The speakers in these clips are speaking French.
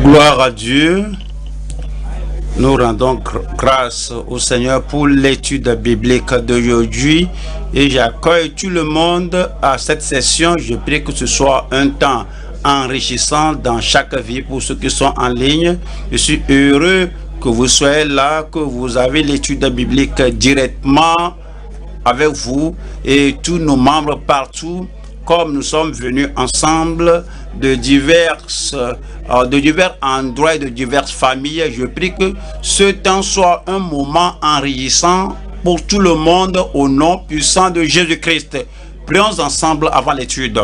Gloire à Dieu. Nous rendons grâce au Seigneur pour l'étude biblique d'aujourd'hui et j'accueille tout le monde à cette session. Je prie que ce soit un temps enrichissant dans chaque vie pour ceux qui sont en ligne. Je suis heureux que vous soyez là, que vous avez l'étude biblique directement avec vous et tous nos membres partout. Comme nous sommes venus ensemble de divers endroits et de diverses familles, je prie que ce temps soit un moment enrichissant pour tout le monde au nom puissant de Jésus-Christ. Prions ensemble avant l'étude.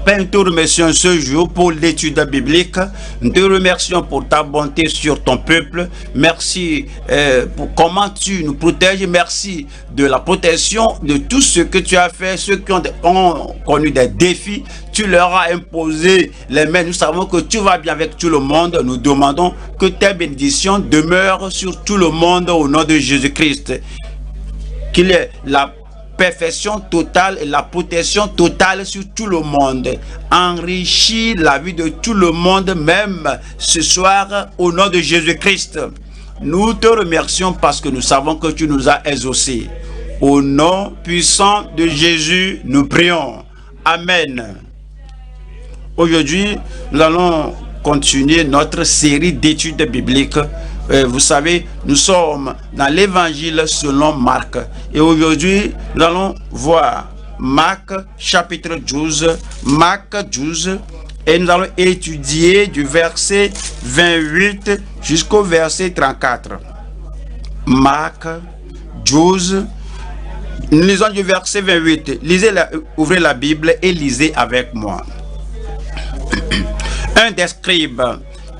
Père, nous te remercions ce jour pour l'étude biblique. Nous te remercions pour ta bonté sur ton peuple. Merci pour comment tu nous protèges. Merci de la protection de tout ce que tu as fait. Ceux qui ont connu des défis, tu leur as imposé les mains. Nous savons que tu vas bien avec tout le monde. Nous demandons que tes bénédictions demeurent sur tout le monde au nom de Jésus-Christ. Qu'il y ait la perfection totale et la protection totale sur tout le monde. Enrichis la vie de tout le monde, même ce soir, au nom de Jésus-Christ. Nous te remercions parce que nous savons que tu nous as exaucés. Au nom puissant de Jésus, nous prions. Amen. Aujourd'hui, nous allons continuer notre série d'études bibliques. Vous savez, nous sommes dans l'évangile selon Marc. Et aujourd'hui, nous allons voir Marc chapitre 12. Marc 12. Et nous allons étudier du verset 28 jusqu'au verset 34. Marc 12. Nous lisons du verset 28. Ouvrez la Bible et lisez avec moi. Un des scribes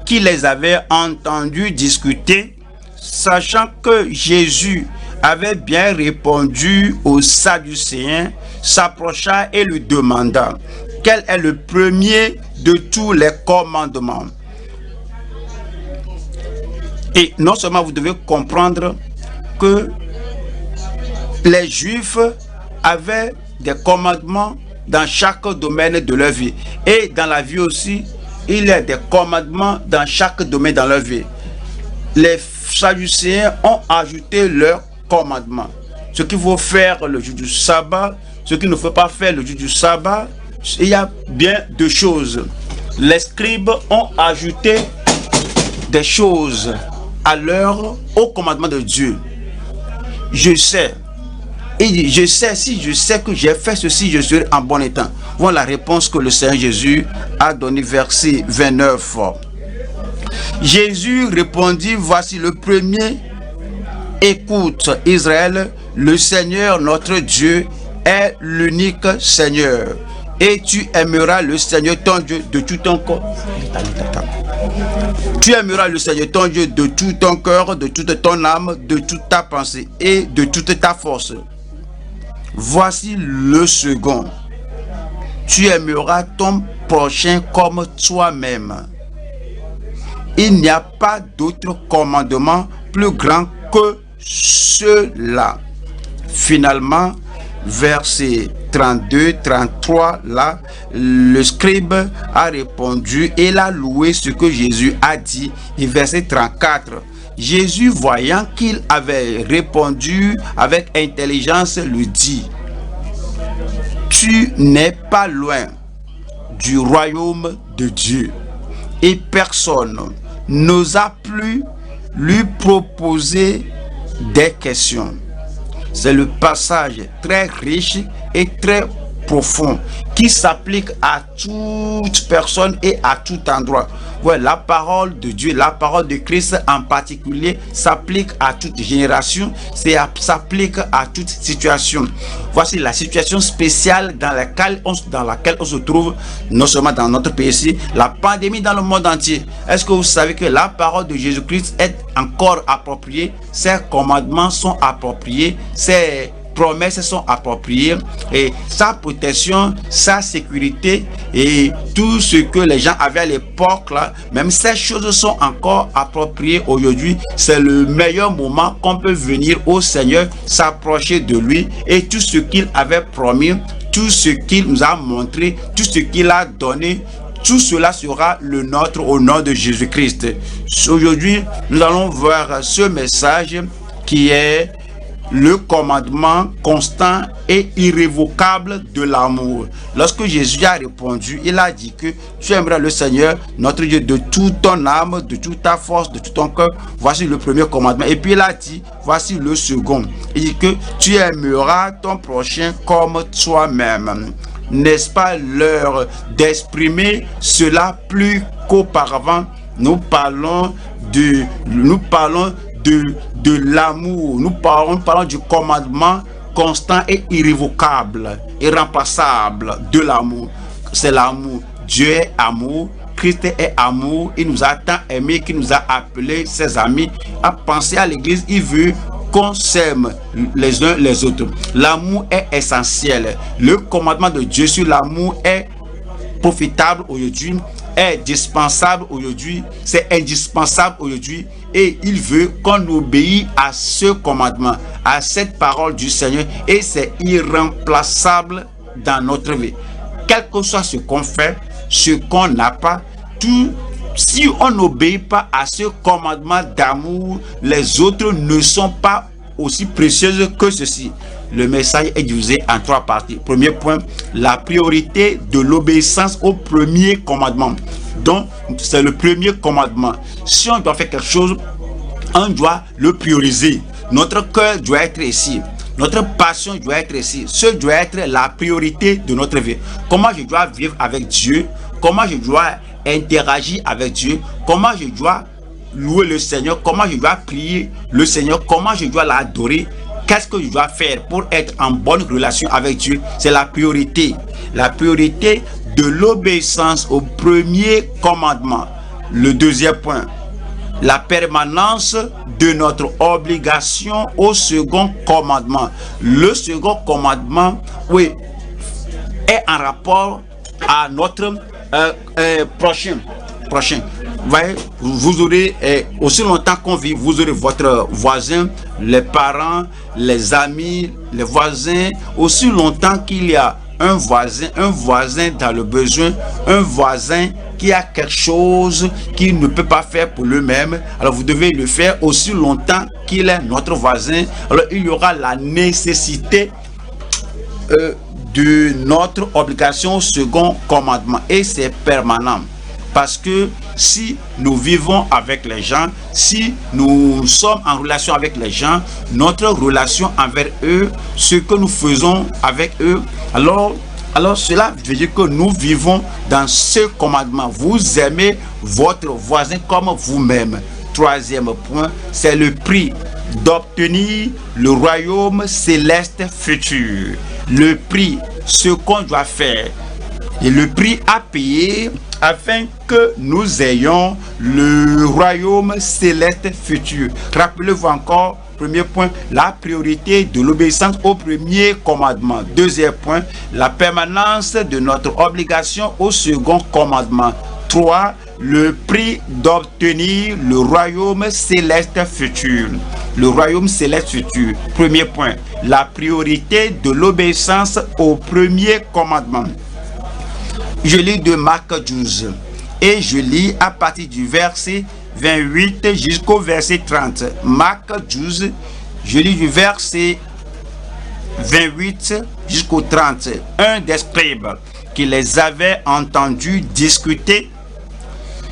qui les avait entendus discuter, sachant que Jésus avait bien répondu aux Sadducéens, s'approcha et lui demanda quel est le premier de tous les commandements. Et non seulement vous devez comprendre que les Juifs avaient des commandements dans chaque domaine de leur vie et dans la vie aussi. Il y a des commandements dans chaque domaine dans leur vie. Les Sadducéens ont ajouté leurs commandements. Ce qu'il faut faire le jour du sabbat, ce qu'il ne faut pas faire le jour du sabbat, il y a bien deux choses. Les scribes ont ajouté des choses au commandement de Dieu. Je sais. Il dit, si je sais que j'ai fait ceci, je serai en bon état. Voilà la réponse que le Seigneur Jésus a donnée, verset 29. Jésus répondit, voici le premier. Écoute, Israël, le Seigneur notre Dieu est l'unique Seigneur. Et tu aimeras le Seigneur ton Dieu de tout ton corps. Tu aimeras le Seigneur ton Dieu de tout ton cœur, de toute ton âme, de toute ta pensée et de toute ta force. Voici le second. Tu aimeras ton prochain comme toi-même. Il n'y a pas d'autre commandement plus grand que ceux-là. Finalement, verset 32, 33, là, le scribe a répondu et il a loué ce que Jésus a dit. Et verset 34. Jésus, voyant qu'il avait répondu avec intelligence, lui dit, tu n'es pas loin du royaume de Dieu. Et personne n'osa plus lui proposer des questions. C'est le passage très riche et très profond qui s'applique à toute personne et à tout endroit. Ouais, la parole de Dieu, la parole de Christ en particulier s'applique à toute génération, s'applique à toute situation. Voici la situation spéciale dans laquelle on se trouve, non seulement dans notre pays ici, la pandémie dans le monde entier. Est-ce que vous savez que la parole de Jésus-Christ est encore appropriée? Ses commandements sont appropriés, ses promesses sont appropriées et sa protection, sa sécurité et tout ce que les gens avaient à l'époque là, même ces choses sont encore appropriées aujourd'hui. C'est le meilleur moment qu'on peut venir au Seigneur, s'approcher de lui et tout ce qu'il avait promis, tout ce qu'il nous a montré, tout ce qu'il a donné, Tout cela sera le nôtre au nom de Jésus-Christ. Aujourd'hui, nous allons voir ce message qui est le commandement constant et irrévocable de l'amour. Lorsque Jésus a répondu, il a dit que tu aimeras le Seigneur, notre Dieu, de toute ton âme, de toute ta force, de tout ton cœur. Voici le premier commandement. Et puis il a dit, voici le second. Il dit que tu aimeras ton prochain comme toi-même. N'est-ce pas l'heure d'exprimer cela plus qu'auparavant? Nous parlons de l'amour. Nous parlons du commandement constant et irrévocable, irremplaçable de l'amour. C'est l'amour. Dieu est amour. Christ est amour. Il nous a tant aimés qu'il nous a appelés, ses amis, à penser à l'église. Il veut qu'on s'aime les uns les autres. L'amour est essentiel. Le commandement de Dieu sur l'amour est profitable aujourd'hui, est dispensable aujourd'hui, c'est indispensable aujourd'hui, et il veut qu'on obéisse à ce commandement, à cette parole du Seigneur, et c'est irremplaçable dans notre vie. Quel que soit ce qu'on fait, ce qu'on n'a pas, tout, si on n'obéit pas à ce commandement d'amour, les autres ne sont pas aussi précieuses que ceci. Le message est divisé en 3 parties. Premier point, la priorité de l'obéissance au premier commandement. Donc, c'est le premier commandement. Si on doit faire quelque chose, on doit le prioriser. Notre cœur doit être ici. Notre passion doit être ici. Ce doit être la priorité de notre vie. Comment je dois vivre avec Dieu? Comment je dois interagir avec Dieu? Comment je dois louer le Seigneur? Comment je dois prier le Seigneur? Comment je dois l'adorer? Qu'est-ce que je dois faire pour être en bonne relation avec Dieu? C'est la priorité. La priorité de l'obéissance au premier commandement. Le deuxième point, la permanence de notre obligation au second commandement. Le second commandement, oui, est en rapport à notre prochain. Voyez, vous aurez aussi longtemps qu'on vit, vous aurez votre voisin, les parents, les amis, les voisins, aussi longtemps qu'il y a un voisin dans le besoin, un voisin qui a quelque chose qu'il ne peut pas faire pour lui-même. Alors vous devez le faire aussi longtemps qu'il est notre voisin. Alors il y aura la nécessité de notre obligation au second commandement, et c'est permanent. Parce que si nous vivons avec les gens, si nous sommes en relation avec les gens, notre relation envers eux, ce que nous faisons avec eux, alors cela veut dire que nous vivons dans ce commandement. Vous aimez votre voisin comme vous-même. Troisième point, c'est le prix d'obtenir le royaume céleste futur. Le prix, ce qu'on doit faire, et le prix à payer afin que nous ayons le royaume céleste futur. Rappelez-vous encore, premier point, la priorité de l'obéissance au premier commandement. Deuxième point, la permanence de notre obligation au second commandement. 3. Le prix d'obtenir le royaume céleste futur. Le royaume céleste futur. Premier point, la priorité de l'obéissance au premier commandement. Je lis de Marc 12 et je lis à partir du verset 28 jusqu'au verset 30. Marc 12, je lis du verset 28 jusqu'au 30. Un des scribes qui les avait entendus discuter,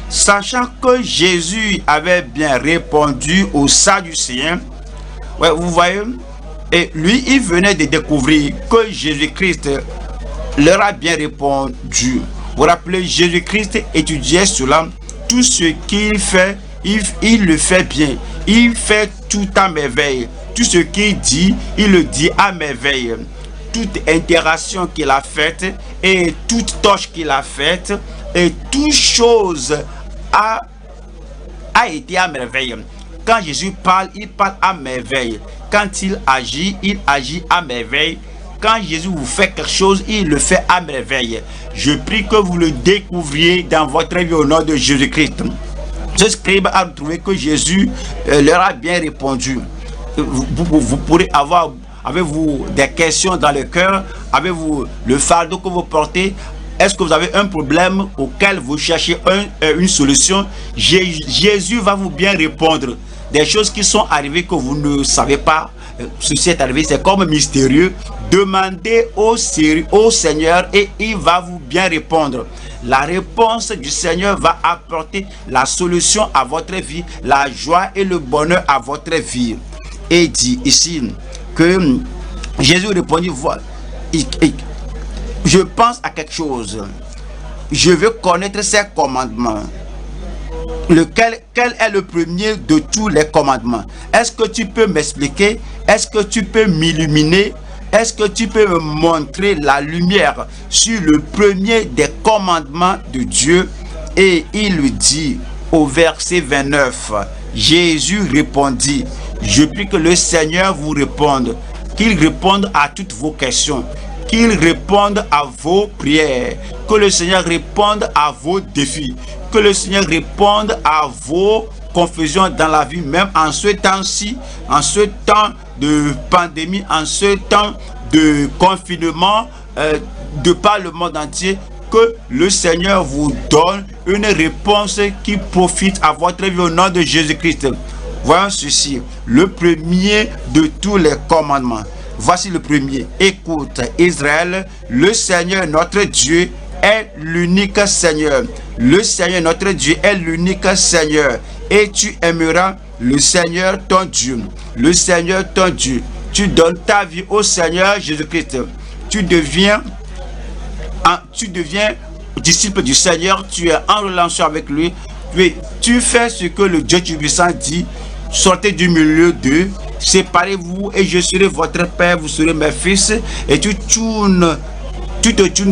sachant que Jésus avait bien répondu aux Sadducéens, ouais, vous voyez, et lui il venait de découvrir que Jésus-Christ leur a bien répondu. Vous vous rappelez, Jésus-Christ étudiait cela. Tout ce qu'il fait, il le fait bien. Il fait tout à merveille. Tout ce qu'il dit, il le dit à merveille. Toute interaction qu'il a faite et toute tâche qu'il a faite et toute chose a été à merveille. Quand Jésus parle, il parle à merveille. Quand il agit à merveille. Quand Jésus vous fait quelque chose, il le fait à merveille. Je prie que vous le découvriez dans votre vie au nom de Jésus-Christ. Ce scribe a trouvé que Jésus leur a bien répondu. Vous pourrez avoir, avez-vous des questions dans le cœur? Avez-vous le fardeau que vous portez? Est-ce que vous avez un problème auquel vous cherchez une solution? Jésus va vous bien répondre. Des choses qui sont arrivées que vous ne savez pas, ceci est arrivé, c'est comme mystérieux. Demandez au Seigneur et il va vous bien répondre. La réponse du Seigneur va apporter la solution à votre vie, la joie et le bonheur à votre vie. Et dit ici que Jésus répondit, voilà, je pense à quelque chose. Je veux connaître ses commandements. Quel est le premier de tous les commandements? Est-ce que tu peux m'expliquer? Est-ce que tu peux m'illuminer? Est-ce que tu peux me montrer la lumière sur le premier des commandements de Dieu? Et il lui dit au verset 29, Jésus répondit, je prie que le Seigneur vous réponde, qu'il réponde à toutes vos questions, qu'il réponde à vos prières, que le Seigneur réponde à vos défis, que le Seigneur réponde à vos confusions dans la vie, même en ce temps-ci, en ce temps de pandémie, en ce temps de confinement de par le monde entier, que le Seigneur vous donne une réponse qui profite à votre vie au nom de Jésus-Christ. Voyons ceci, le premier de tous les commandements. Voici le premier. Écoute, Israël, le Seigneur notre Dieu est l'unique Seigneur. Le Seigneur notre Dieu est l'unique Seigneur. Et tu aimeras le Seigneur ton Dieu. Le Seigneur ton Dieu. Tu donnes ta vie au Seigneur Jésus-Christ. Tu deviens disciple du Seigneur. Tu es en relation avec lui. Tu fais ce que le Dieu Tout-Puissant dit. Sortez du milieu d'eux. Séparez-vous et je serai votre père, vous serez mes fils. Et tu te tournes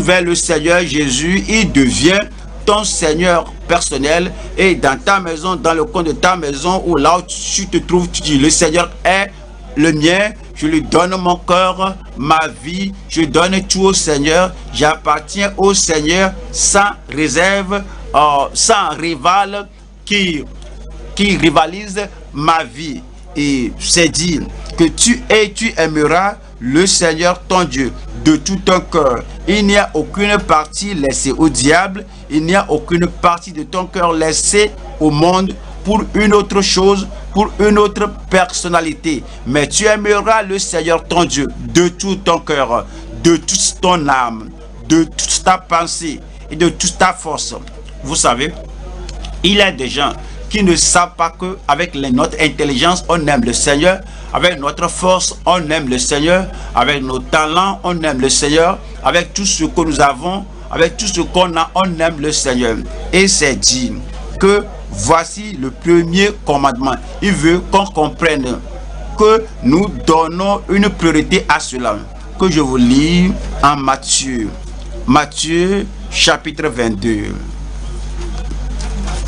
vers le Seigneur Jésus, il devient ton Seigneur personnel. Et dans ta maison, dans le coin de ta maison, ou là où tu te trouves, tu dis, le Seigneur est le mien, je lui donne mon cœur, ma vie, je donne tout au Seigneur, j'appartiens au Seigneur sans réserve, sans rival qui rivalise ma vie. Et c'est dire que tu aimeras le Seigneur ton Dieu de tout ton cœur. Il n'y a aucune partie laissée au diable, il n'y a aucune partie de ton cœur laissée au monde pour une autre chose, pour une autre personnalité. Mais tu aimeras le Seigneur ton Dieu de tout ton cœur, de toute ton âme, de toute ta pensée et de toute ta force. Vous savez, il y a des gens qui ne savent pas qu'avec notre intelligence, on aime le Seigneur, avec notre force, on aime le Seigneur, avec nos talents, on aime le Seigneur, avec tout ce que nous avons, avec tout ce qu'on a, on aime le Seigneur. Et c'est dit que voici le premier commandement. Il veut qu'on comprenne que nous donnons une priorité à cela. Que je vous lis en Matthieu. Matthieu chapitre 22.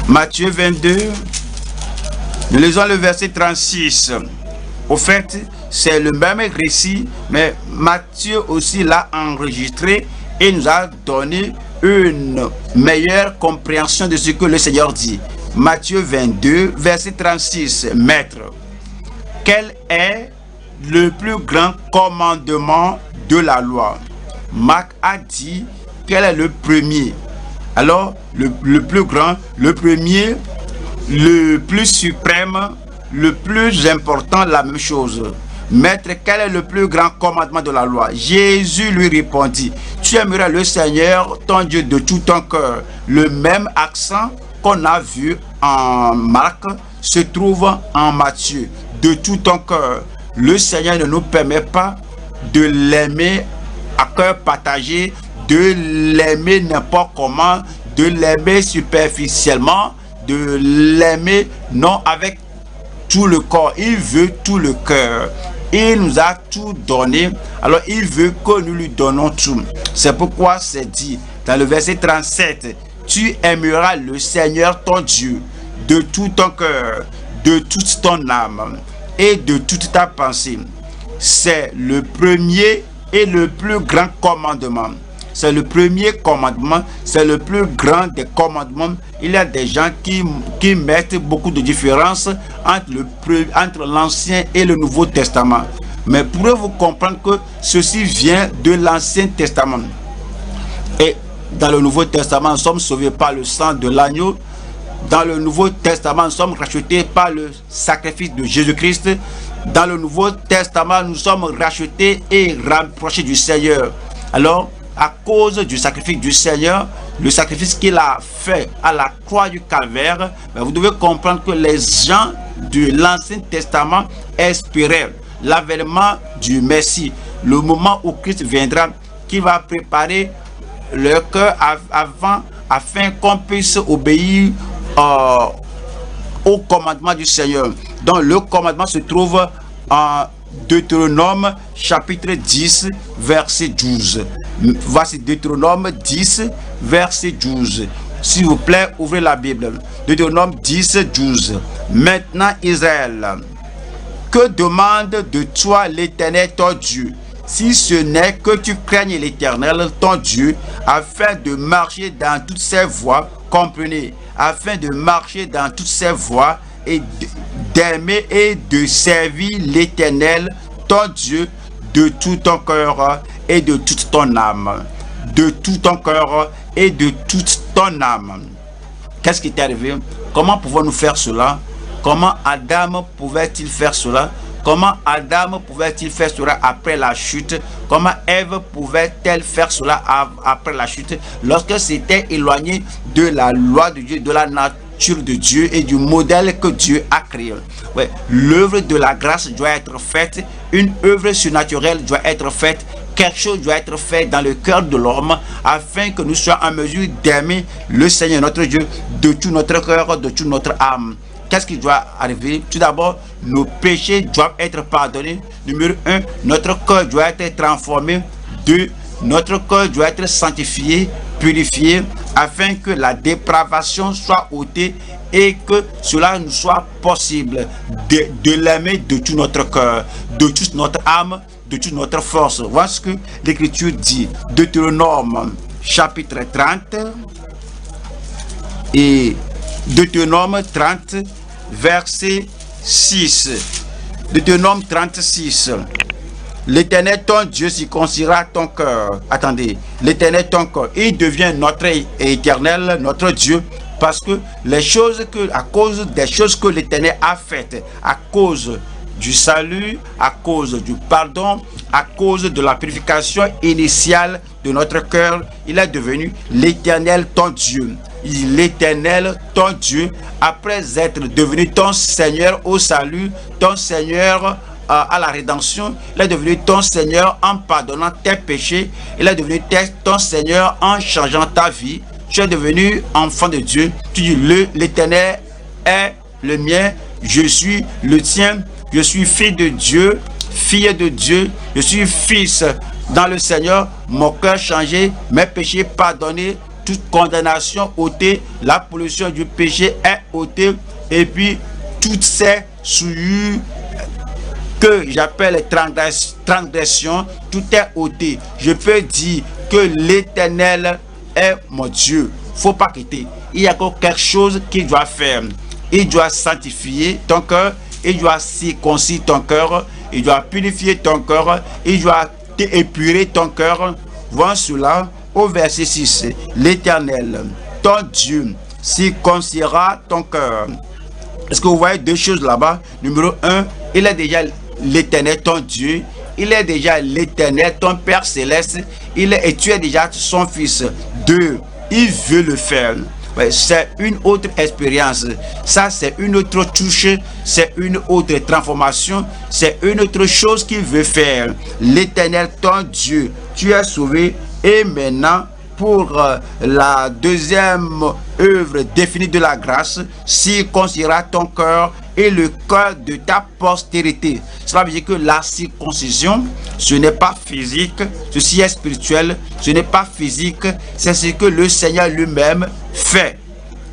Matthieu 22, nous lisons le verset 36. Au fait, c'est le même récit, mais Matthieu aussi l'a enregistré et nous a donné une meilleure compréhension de ce que le Seigneur dit. Matthieu 22, verset 36. Maître, quel est le plus grand commandement de la loi? Marc a dit, quel est le premier? Alors, le plus grand, le premier, le plus suprême, le plus important, la même chose. Maître, quel est le plus grand commandement de la loi? Jésus lui répondit, tu aimeras le Seigneur, ton Dieu, de tout ton cœur. Le même accent qu'on a vu en Marc se trouve en Matthieu. De tout ton cœur. Le Seigneur ne nous permet pas de l'aimer à cœur partagé, de l'aimer n'importe comment, de l'aimer superficiellement, de l'aimer non avec tout le corps. Il veut tout le cœur. Il nous a tout donné, alors il veut que nous lui donnons tout. C'est pourquoi c'est dit dans le verset 37, tu aimeras le Seigneur ton Dieu de tout ton cœur, de toute ton âme et de toute ta pensée. C'est le premier et le plus grand commandement. C'est le premier commandement, c'est le plus grand des commandements. Il y a des gens qui mettent beaucoup de différence entre l'Ancien et le Nouveau Testament. Mais pourrez-vous comprendre que ceci vient de l'Ancien Testament? Et Dans le Nouveau Testament, nous sommes sauvés par le sang de l'agneau. Dans le Nouveau Testament, nous sommes rachetés par le sacrifice de Jésus-Christ. Dans le Nouveau Testament, nous sommes rachetés et rapprochés du Seigneur. Alors, à cause du sacrifice du Seigneur, le sacrifice qu'il a fait à la croix du Calvaire, vous devez comprendre que les gens de l'Ancien Testament espéraient l'avènement du Messie, le moment où Christ viendra, qui va préparer leur cœur afin qu'on puisse obéir au commandement du Seigneur. Donc le commandement se trouve en Deutéronome chapitre 10 verset 12. Voici Deutéronome 10 verset 12. S'il vous plaît, ouvrez la Bible. Deutéronome 10 12. Maintenant Israël, que demande de toi l'Éternel ton Dieu, si ce n'est que tu craignes l'Éternel ton Dieu, afin de marcher dans toutes ses voies, comprenez, afin de marcher dans toutes ses voies et d'aimer et de servir l'Éternel ton Dieu de tout ton cœur et de toute ton âme. De tout ton cœur et de toute ton âme. Qu'est-ce qui est arrivé? Comment pouvons-nous faire cela? Comment Adam pouvait-il faire cela? Comment Adam pouvait-il faire cela après la chute? Comment Ève pouvait-elle faire cela après la chute? Lorsque c'était éloigné de la loi de Dieu, de la nature de Dieu et du modèle que Dieu a créé. Ouais, l'œuvre de la grâce doit être faite, une œuvre surnaturelle doit être faite, quelque chose doit être fait dans le cœur de l'homme afin que nous soyons en mesure d'aimer le Seigneur notre Dieu de tout notre cœur, de toute notre âme. Qu'est-ce qui doit arriver? Tout d'abord, nos péchés doivent être pardonnés. Numéro 1, notre cœur doit être transformé. 2, notre cœur doit être sanctifié, purifié, afin que la dépravation soit ôtée et que cela nous soit possible de l'aimer de tout notre cœur, de toute notre âme, de toute notre force. Voilà ce que l'Écriture dit. Deutéronome chapitre 30 et Deutéronome 30 verset 6. Deutéronome 36. L'Éternel ton Dieu circoncira ton cœur. Attendez, l'Éternel ton cœur, il devient notre éternel, notre Dieu, parce que à cause des choses que l'Éternel a faites, à cause du salut, à cause du pardon, à cause de la purification initiale de notre cœur, il est devenu l'Éternel ton Dieu. L'Éternel ton Dieu, après être devenu ton Seigneur au salut, ton Seigneur à la rédemption, il est devenu ton Seigneur en pardonnant tes péchés, il est devenu ton Seigneur en changeant ta vie. Tu es devenu enfant de Dieu. Tu dis, l'Éternel est le mien, je suis le tien, je suis fille de Dieu, fille de Dieu, je suis fils dans le Seigneur, mon cœur changé, mes péchés pardonnés, toute condamnation ôtée, la pollution du péché est ôtée, et puis toutes ces souillures que j'appelle transgression, tout est ôté. Je peux dire que l'Éternel est mon Dieu. Faut pas quitter. Il y a encore quelque chose qu'il doit faire. Il doit sanctifier ton cœur, il doit circoncire ton cœur, il doit purifier ton cœur, il doit épurer ton cœur. Voilà cela au verset 6. L'Éternel, ton Dieu, circoncira ton cœur. Est-ce que vous voyez deux choses là-bas? Numéro 1, il est déjà l'Éternel, ton Dieu. Il est déjà l'Éternel, ton Père céleste. Et tu es déjà son fils. 2, il veut le faire. Ouais, c'est une autre expérience. Ça, c'est une autre touche. C'est une autre transformation. C'est une autre chose qu'il veut faire. L'Éternel, ton Dieu, tu es sauvé. Et maintenant, pour la deuxième œuvre définie de la grâce, circoncira ton cœur et le cœur de ta postérité. Cela veut dire que la circoncision, ce n'est pas physique, ceci est spirituel, ce n'est pas physique, c'est ce que le Seigneur lui-même fait.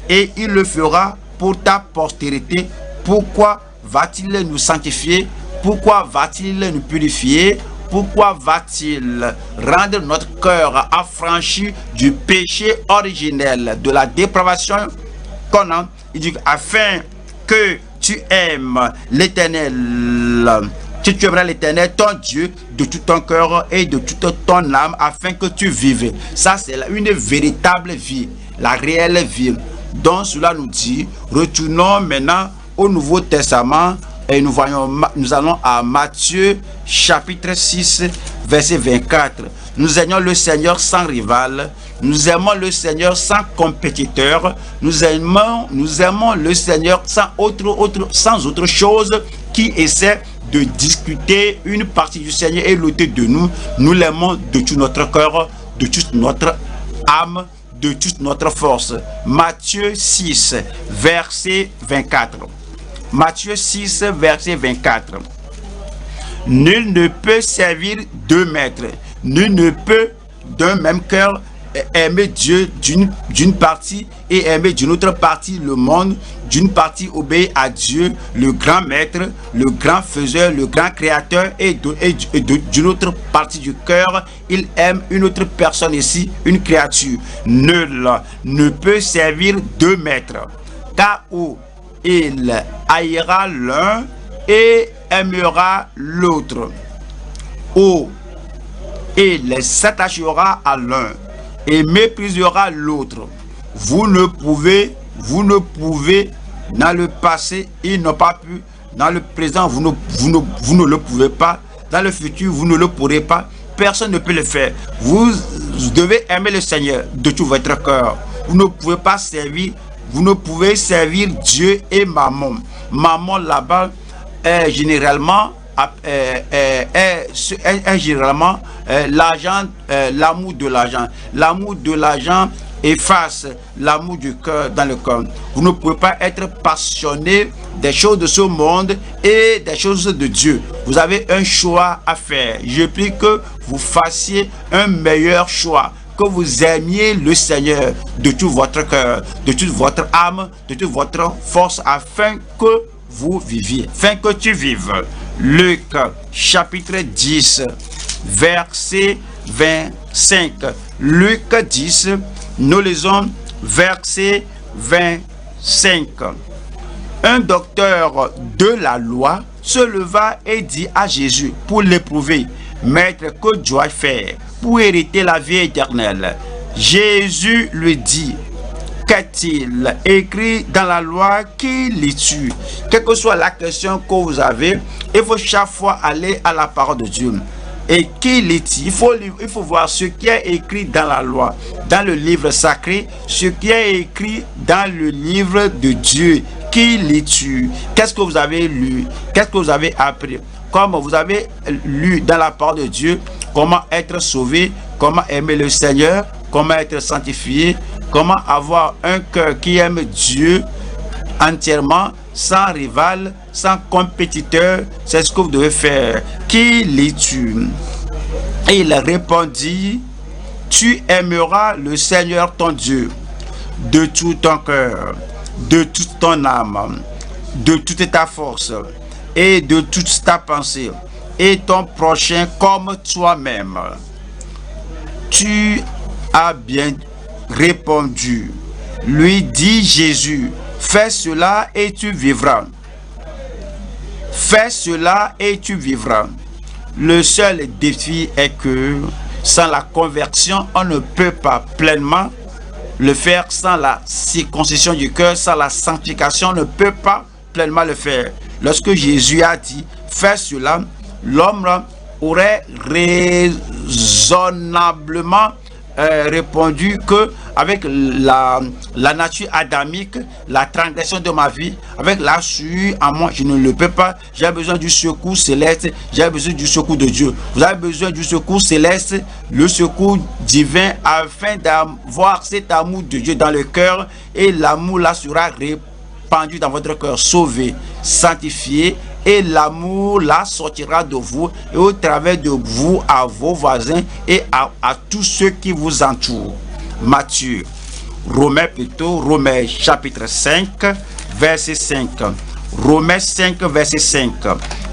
Et il le fera pour ta postérité. Pourquoi va-t-il nous sanctifier? Pourquoi va-t-il nous purifier? Pourquoi va-t-il rendre notre cœur affranchi du péché originel, de la dépravation qu'on a? Il dit, afin que tu aimes l'Éternel, Si tu aimeras l'Éternel, ton Dieu, de tout ton cœur et de toute ton âme, afin que tu vives. Ça, c'est une véritable vie, la réelle vie. Donc, cela nous dit, retournons maintenant au Nouveau Testament et nous allons à Matthieu chapitre 6, verset 24. Nous aimons le Seigneur sans rival, nous aimons le Seigneur sans compétiteur, nous aimons le Seigneur sans autre chose qui essaie de discuter une partie du Seigneur et l'autre de nous. Nous l'aimons de tout notre cœur, de toute notre âme, de toute notre force. Matthieu 6, verset 24. Matthieu 6, verset 24. Nul ne peut servir deux maîtres. Nul ne peut d'un même cœur aimer Dieu d'une partie et aimer d'une autre partie le monde. D'une partie obéir à Dieu, le grand maître, le grand faiseur, le grand créateur, et d'une autre partie du cœur, il aime une autre personne ici, une créature. Nul ne peut servir deux maîtres, car où il haïra l'un et aimera l'autre, ou il s'attachera à l'un et méprisera l'autre. Vous ne pouvez, dans le passé, ils n'ont pas pu, dans le présent, vous ne le pouvez pas, dans le futur, vous ne le pourrez pas, personne ne peut le faire. Vous devez aimer le Seigneur de tout votre cœur. Vous ne pouvez pas servir, vous ne pouvez servir Dieu et Mammon. Mammon là-bas est généralement l'argent, l'amour de l'argent. L'amour de l'argent efface l'amour du cœur dans le cœur. Vous ne pouvez pas être passionné des choses de ce monde et des choses de Dieu. Vous avez un choix à faire. Je prie que vous fassiez un meilleur choix, que vous aimiez le Seigneur de tout votre cœur, de toute votre âme, de toute votre force, afin que vous viviez, afin que tu vives. Luc chapitre 10, verset 25. Luc 10, nous lisons verset 25. Un docteur de la loi se leva et dit à Jésus pour l'éprouver: Maître, que dois-je faire pour hériter la vie éternelle? Jésus lui dit: Qu'est-il écrit dans la loi? Qui lis-tu? Quelle que soit la question que vous avez, il faut chaque fois aller à la parole de Dieu. Et qui lit-il? Il faut voir ce qui est écrit dans la loi, dans le livre sacré, ce qui est écrit dans le livre de Dieu. Qui lis-tu? Qu'est-ce que vous avez lu? Qu'est-ce que vous avez appris? Comme vous avez lu dans la parole de Dieu, comment être sauvé, comment aimer le Seigneur, comment être sanctifié, comment avoir un cœur qui aime Dieu entièrement, sans rival, sans compétiteur. C'est ce que vous devez faire. Qui lis-tu? Et il répondit: Tu aimeras le Seigneur ton Dieu de tout ton cœur, de toute ton âme, de toute ta force et de toute ta pensée, et ton prochain comme toi-même. Tu as bien répondu, lui dit Jésus. Fais cela et tu vivras. Fais cela et tu vivras. Le seul défi est que sans la conversion, on ne peut pas pleinement le faire. Sans la circoncision du cœur, sans la sanctification, on ne peut pas pleinement le faire. Lorsque Jésus a dit fais cela, l'homme aurait raisonnablement répondu que avec la nature adamique, la transgression de ma vie, avec la sueur en moi, je ne le peux pas. J'ai besoin du secours céleste, j'ai besoin du secours de Dieu. Vous avez besoin du secours céleste, le secours divin, afin d'avoir cet amour de Dieu dans le cœur, et l'amour là sera répandu dans votre cœur, sauvé, sanctifié, et l'amour là sortira de vous et au travers de vous à vos voisins et à tous ceux qui vous entourent. Romains chapitre 5 verset 5. Romains 5 verset 5.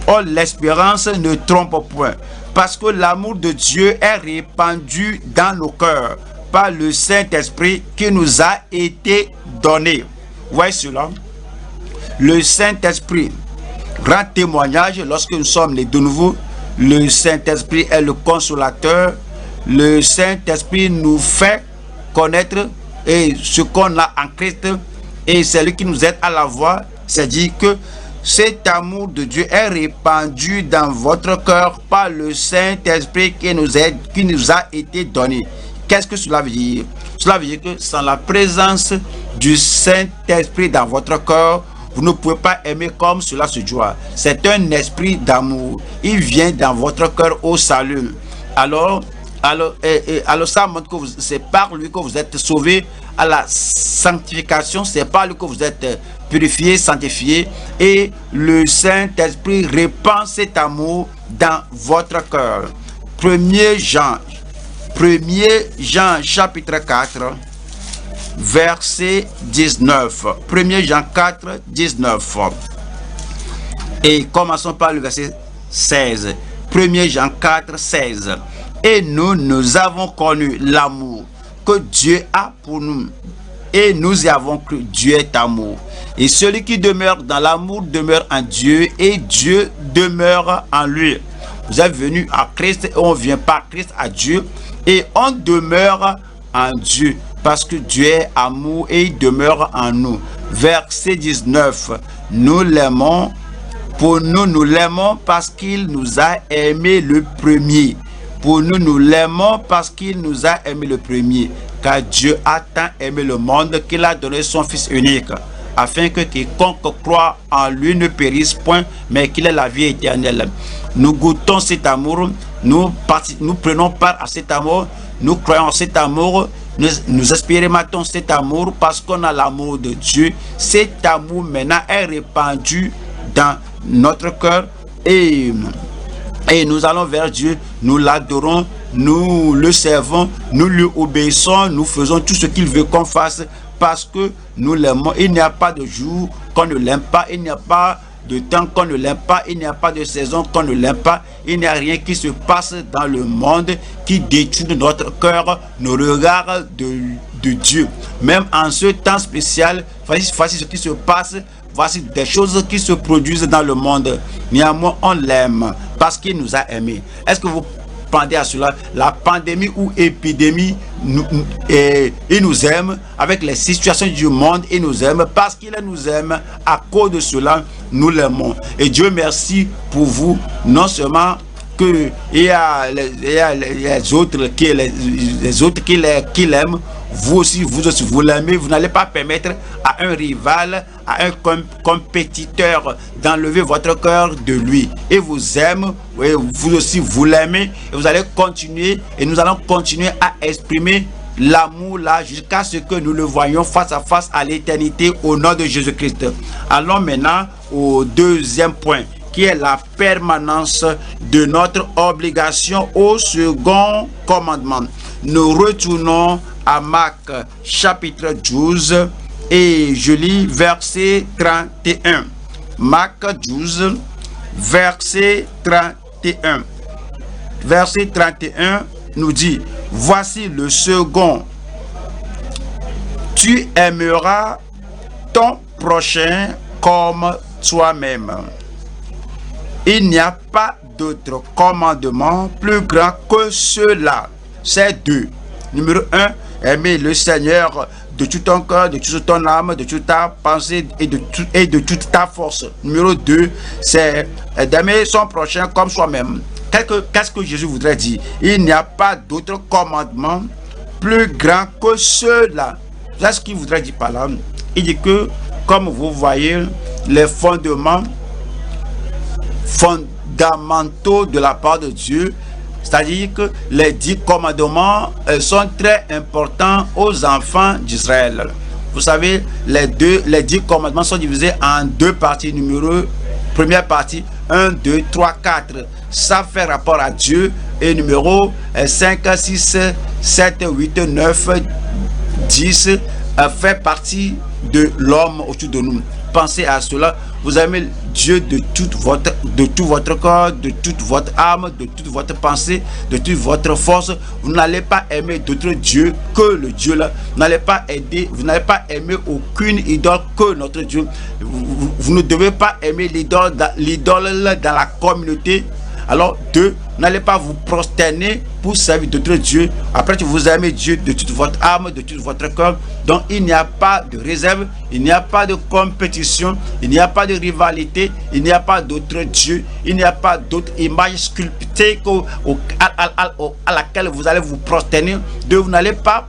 Oh, l'espérance ne trompe point, parce que l'amour de Dieu est répandu dans nos cœurs par le Saint-Esprit qui nous a été donné. Voyez cela. Le Saint-Esprit rend témoignage lorsque nous sommes nés de nouveau. Le Saint-Esprit est le consolateur. Le Saint-Esprit nous fait connaître ce qu'on a en Christ, et c'est lui qui nous aide à la voir. C'est-à-dire que cet amour de Dieu est répandu dans votre cœur par le Saint-Esprit qui nous a été donné. Qu'est-ce que cela veut dire? Cela veut dire que sans la présence du Saint-Esprit dans votre cœur, vous ne pouvez pas aimer comme cela se doit. C'est un esprit d'amour. Il vient dans votre cœur au salut. Alors ça montre que c'est par lui que vous êtes sauvés à la sanctification. C'est par lui que vous êtes purifiés, sanctifiés. Et le Saint-Esprit répand cet amour dans votre cœur. 1er Jean chapitre 4. Verset 19. 1er Jean 4, 19. Et commençons par le verset 16. 1er Jean 4, 16. Et nous avons connu l'amour que Dieu a pour nous. Et nous y avons cru. Dieu est amour. Et celui qui demeure dans l'amour demeure en Dieu et Dieu demeure en lui. Vous êtes venus à Christ et on vient par Christ à Dieu et on demeure en Dieu. Parce que Dieu est amour et il demeure en nous. Verset 19. Nous l'aimons. Pour nous l'aimons parce qu'il nous a aimé le premier. Pour nous l'aimons parce qu'il nous a aimé le premier. Car Dieu a tant aimé le monde qu'il a donné son Fils unique, afin que quiconque croit en lui ne périsse point, mais qu'il ait la vie éternelle. Nous goûtons cet amour. Nous prenons part à cet amour. Nous croyons en cet amour. Nous expérimentons cet amour parce qu'on a l'amour de Dieu. Cet amour maintenant est répandu dans notre cœur et nous allons vers Dieu, nous l'adorons, nous le servons, nous lui obéissons, nous faisons tout ce qu'il veut qu'on fasse parce que nous l'aimons. Il n'y a pas de jour qu'on ne l'aime pas, il n'y a pas de temps qu'on ne l'aime pas, il n'y a pas de saison qu'on ne l'aime pas, il n'y a rien qui se passe dans le monde qui détruit notre cœur, nos regards de Dieu. Même en ce temps spécial, voici ce qui se passe, voici des choses qui se produisent dans le monde. Néanmoins, on l'aime parce qu'il nous a aimés. Est-ce que vous pendez à cela? La pandémie ou épidémie, il nous aime. Avec les situations du monde, il nous aime parce qu'il nous aime. À cause de cela, nous l'aimons. Et Dieu merci pour vous. Non seulement que il y a les autres qui l'aiment, vous aussi vous l'aimez. Vous n'allez pas permettre à un rival, à un compétiteur d'enlever votre cœur de lui. Et vous aime, et vous aussi vous l'aimez, et vous allez continuer, et nous allons continuer à exprimer l'amour là jusqu'à ce que nous le voyions face à face à l'éternité au nom de Jésus-Christ. Allons maintenant au deuxième point, qui est la permanence de notre obligation au second commandement. Nous retournons à Marc chapitre 12 et je lis verset 31. Marc 12, verset 31. Verset 31 nous dit: voici le second. Tu aimeras ton prochain comme toi-même. Il n'y a pas d'autre commandement plus grand que cela. C'est deux. Numéro 1, aimer le Seigneur de tout ton cœur, de toute ton âme, de toute ta pensée et de toute ta force. Numéro 2, c'est d'aimer son prochain comme soi-même. Qu'est-ce que Jésus voudrait dire? Il n'y a pas d'autre commandement plus grand que cela. C'est ce qu'il voudrait dire par là. Il dit que, comme vous voyez, les fondamentaux de la part de Dieu, c'est-à-dire que les 10 commandements sont très importants aux enfants d'Israël. Vous savez, les 10 commandements sont divisés en deux parties. Première partie, 1, 2, 3, 4. Ça fait rapport à Dieu. Et numéro 5, 6, 7, 8, 9, 10 fait partie de l'homme autour de nous. Pensez à cela. Vous aimez Dieu de tout votre corps, de toute votre âme, de toute votre pensée, de toute votre force. Vous n'allez pas aimer d'autres dieux que le Dieu là. Vous n'allez pas aimer aucune idole que notre Dieu. Vous ne devez pas aimer l'idole dans la communauté. Alors, n'allez pas vous prosterner pour servir d'autres dieux. Après que vous aimez Dieu de toute votre âme, de tout votre corps. Donc, il n'y a pas de réserve, il n'y a pas de compétition, il n'y a pas de rivalité, il n'y a pas d'autres dieux, il n'y a pas d'autre image sculptée à laquelle vous allez vous prosterner. Vous n'allez pas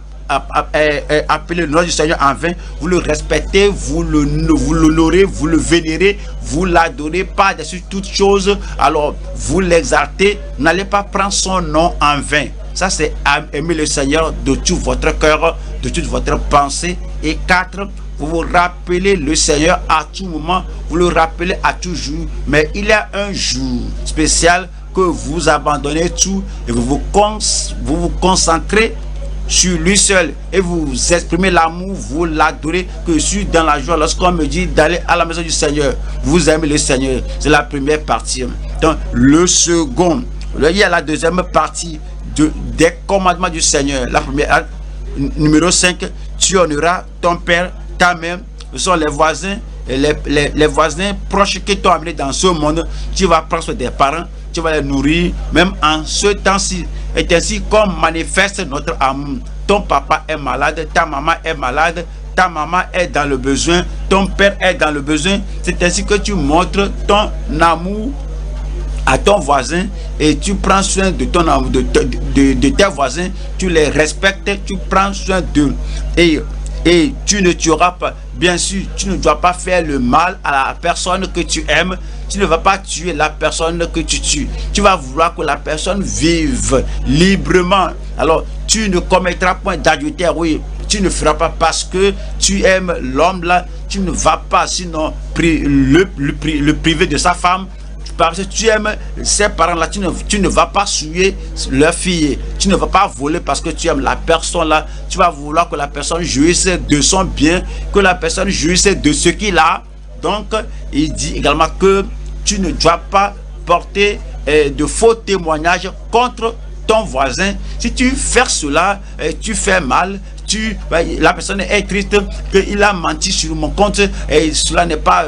appeler le nom du Seigneur en vain. Vous le respectez, vous l'honorez, vous le vénérez, vous l'adorez par-dessus toutes choses. Alors vous l'exaltez. N'allez pas prendre son nom en vain. Ça, c'est aimer le Seigneur de tout votre cœur, de toute votre pensée. Et 4, vous vous rappelez le Seigneur à tout moment, vous le rappelez à tout jour. Mais il y a un jour spécial que vous abandonnez tout et vous vous concentrez sur lui seul et vous exprimez l'amour, vous l'adorez. Que je suis dans la joie lorsqu'on me dit d'aller à la maison du Seigneur. Vous aimez le Seigneur. C'est la première partie. Donc le second, il y a la deuxième partie des commandements du Seigneur. La première, numéro 5, tu honoreras ton père, ta mère. Ce sont les voisins, les voisins proches qui t'ont amené dans ce monde. Tu vas prendre soin des parents, tu vas les nourrir, même en ce temps-ci. Et ainsi qu'on manifeste notre amour. Ton papa est malade, ta maman est malade, ta maman est dans le besoin, ton père est dans le besoin. C'est ainsi que tu montres ton amour à ton voisin et tu prends soin de ton amour, de tes voisins, tu les respectes, tu prends soin d'eux. Et tu ne tueras pas. Bien sûr, tu ne dois pas faire le mal à la personne que tu aimes. Tu ne vas pas tuer la personne que tu tues. Tu vas vouloir que la personne vive librement. Alors, tu ne commettras point d'adultère. Oui, tu ne feras pas parce que tu aimes l'homme là. Tu ne vas pas sinon le priver de sa femme. Parce que tu aimes ces parents-là, tu ne vas pas souiller leur fille. Tu ne vas pas voler parce que tu aimes la personne-là. Tu vas vouloir que la personne jouisse de son bien, que la personne jouisse de ce qu'il a. Donc, il dit également que tu ne dois pas porter de faux témoignages contre ton voisin. Si tu fais cela, tu fais mal. La personne est triste qu'il a menti sur mon compte et cela n'est pas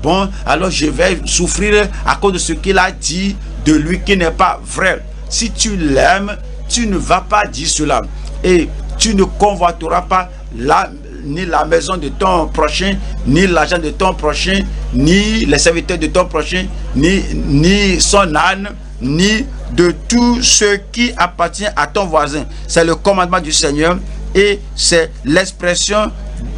bon, alors je vais souffrir à cause de ce qu'il a dit de lui qui n'est pas vrai. Si tu l'aimes, tu ne vas pas dire cela et tu ne convoiteras pas ni la maison de ton prochain, ni l'argent de ton prochain, ni les serviteurs de ton prochain, ni son âne, ni de tout ce qui appartient à ton voisin. C'est le commandement du Seigneur. Et c'est l'expression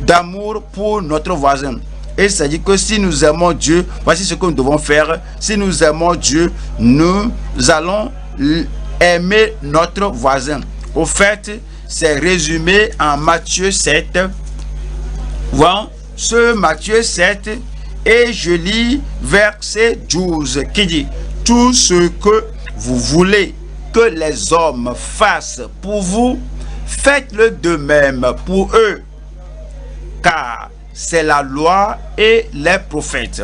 d'amour pour notre voisin. Et ça dit que si nous aimons Dieu, voici ce que nous devons faire. Si nous aimons Dieu, nous allons aimer notre voisin. Au fait, c'est résumé en Matthieu 7. Voyons ce Matthieu 7 et je lis verset 12 qui dit: tout ce que vous voulez que les hommes fassent pour vous, faites-le de même pour eux, car c'est la loi et les prophètes.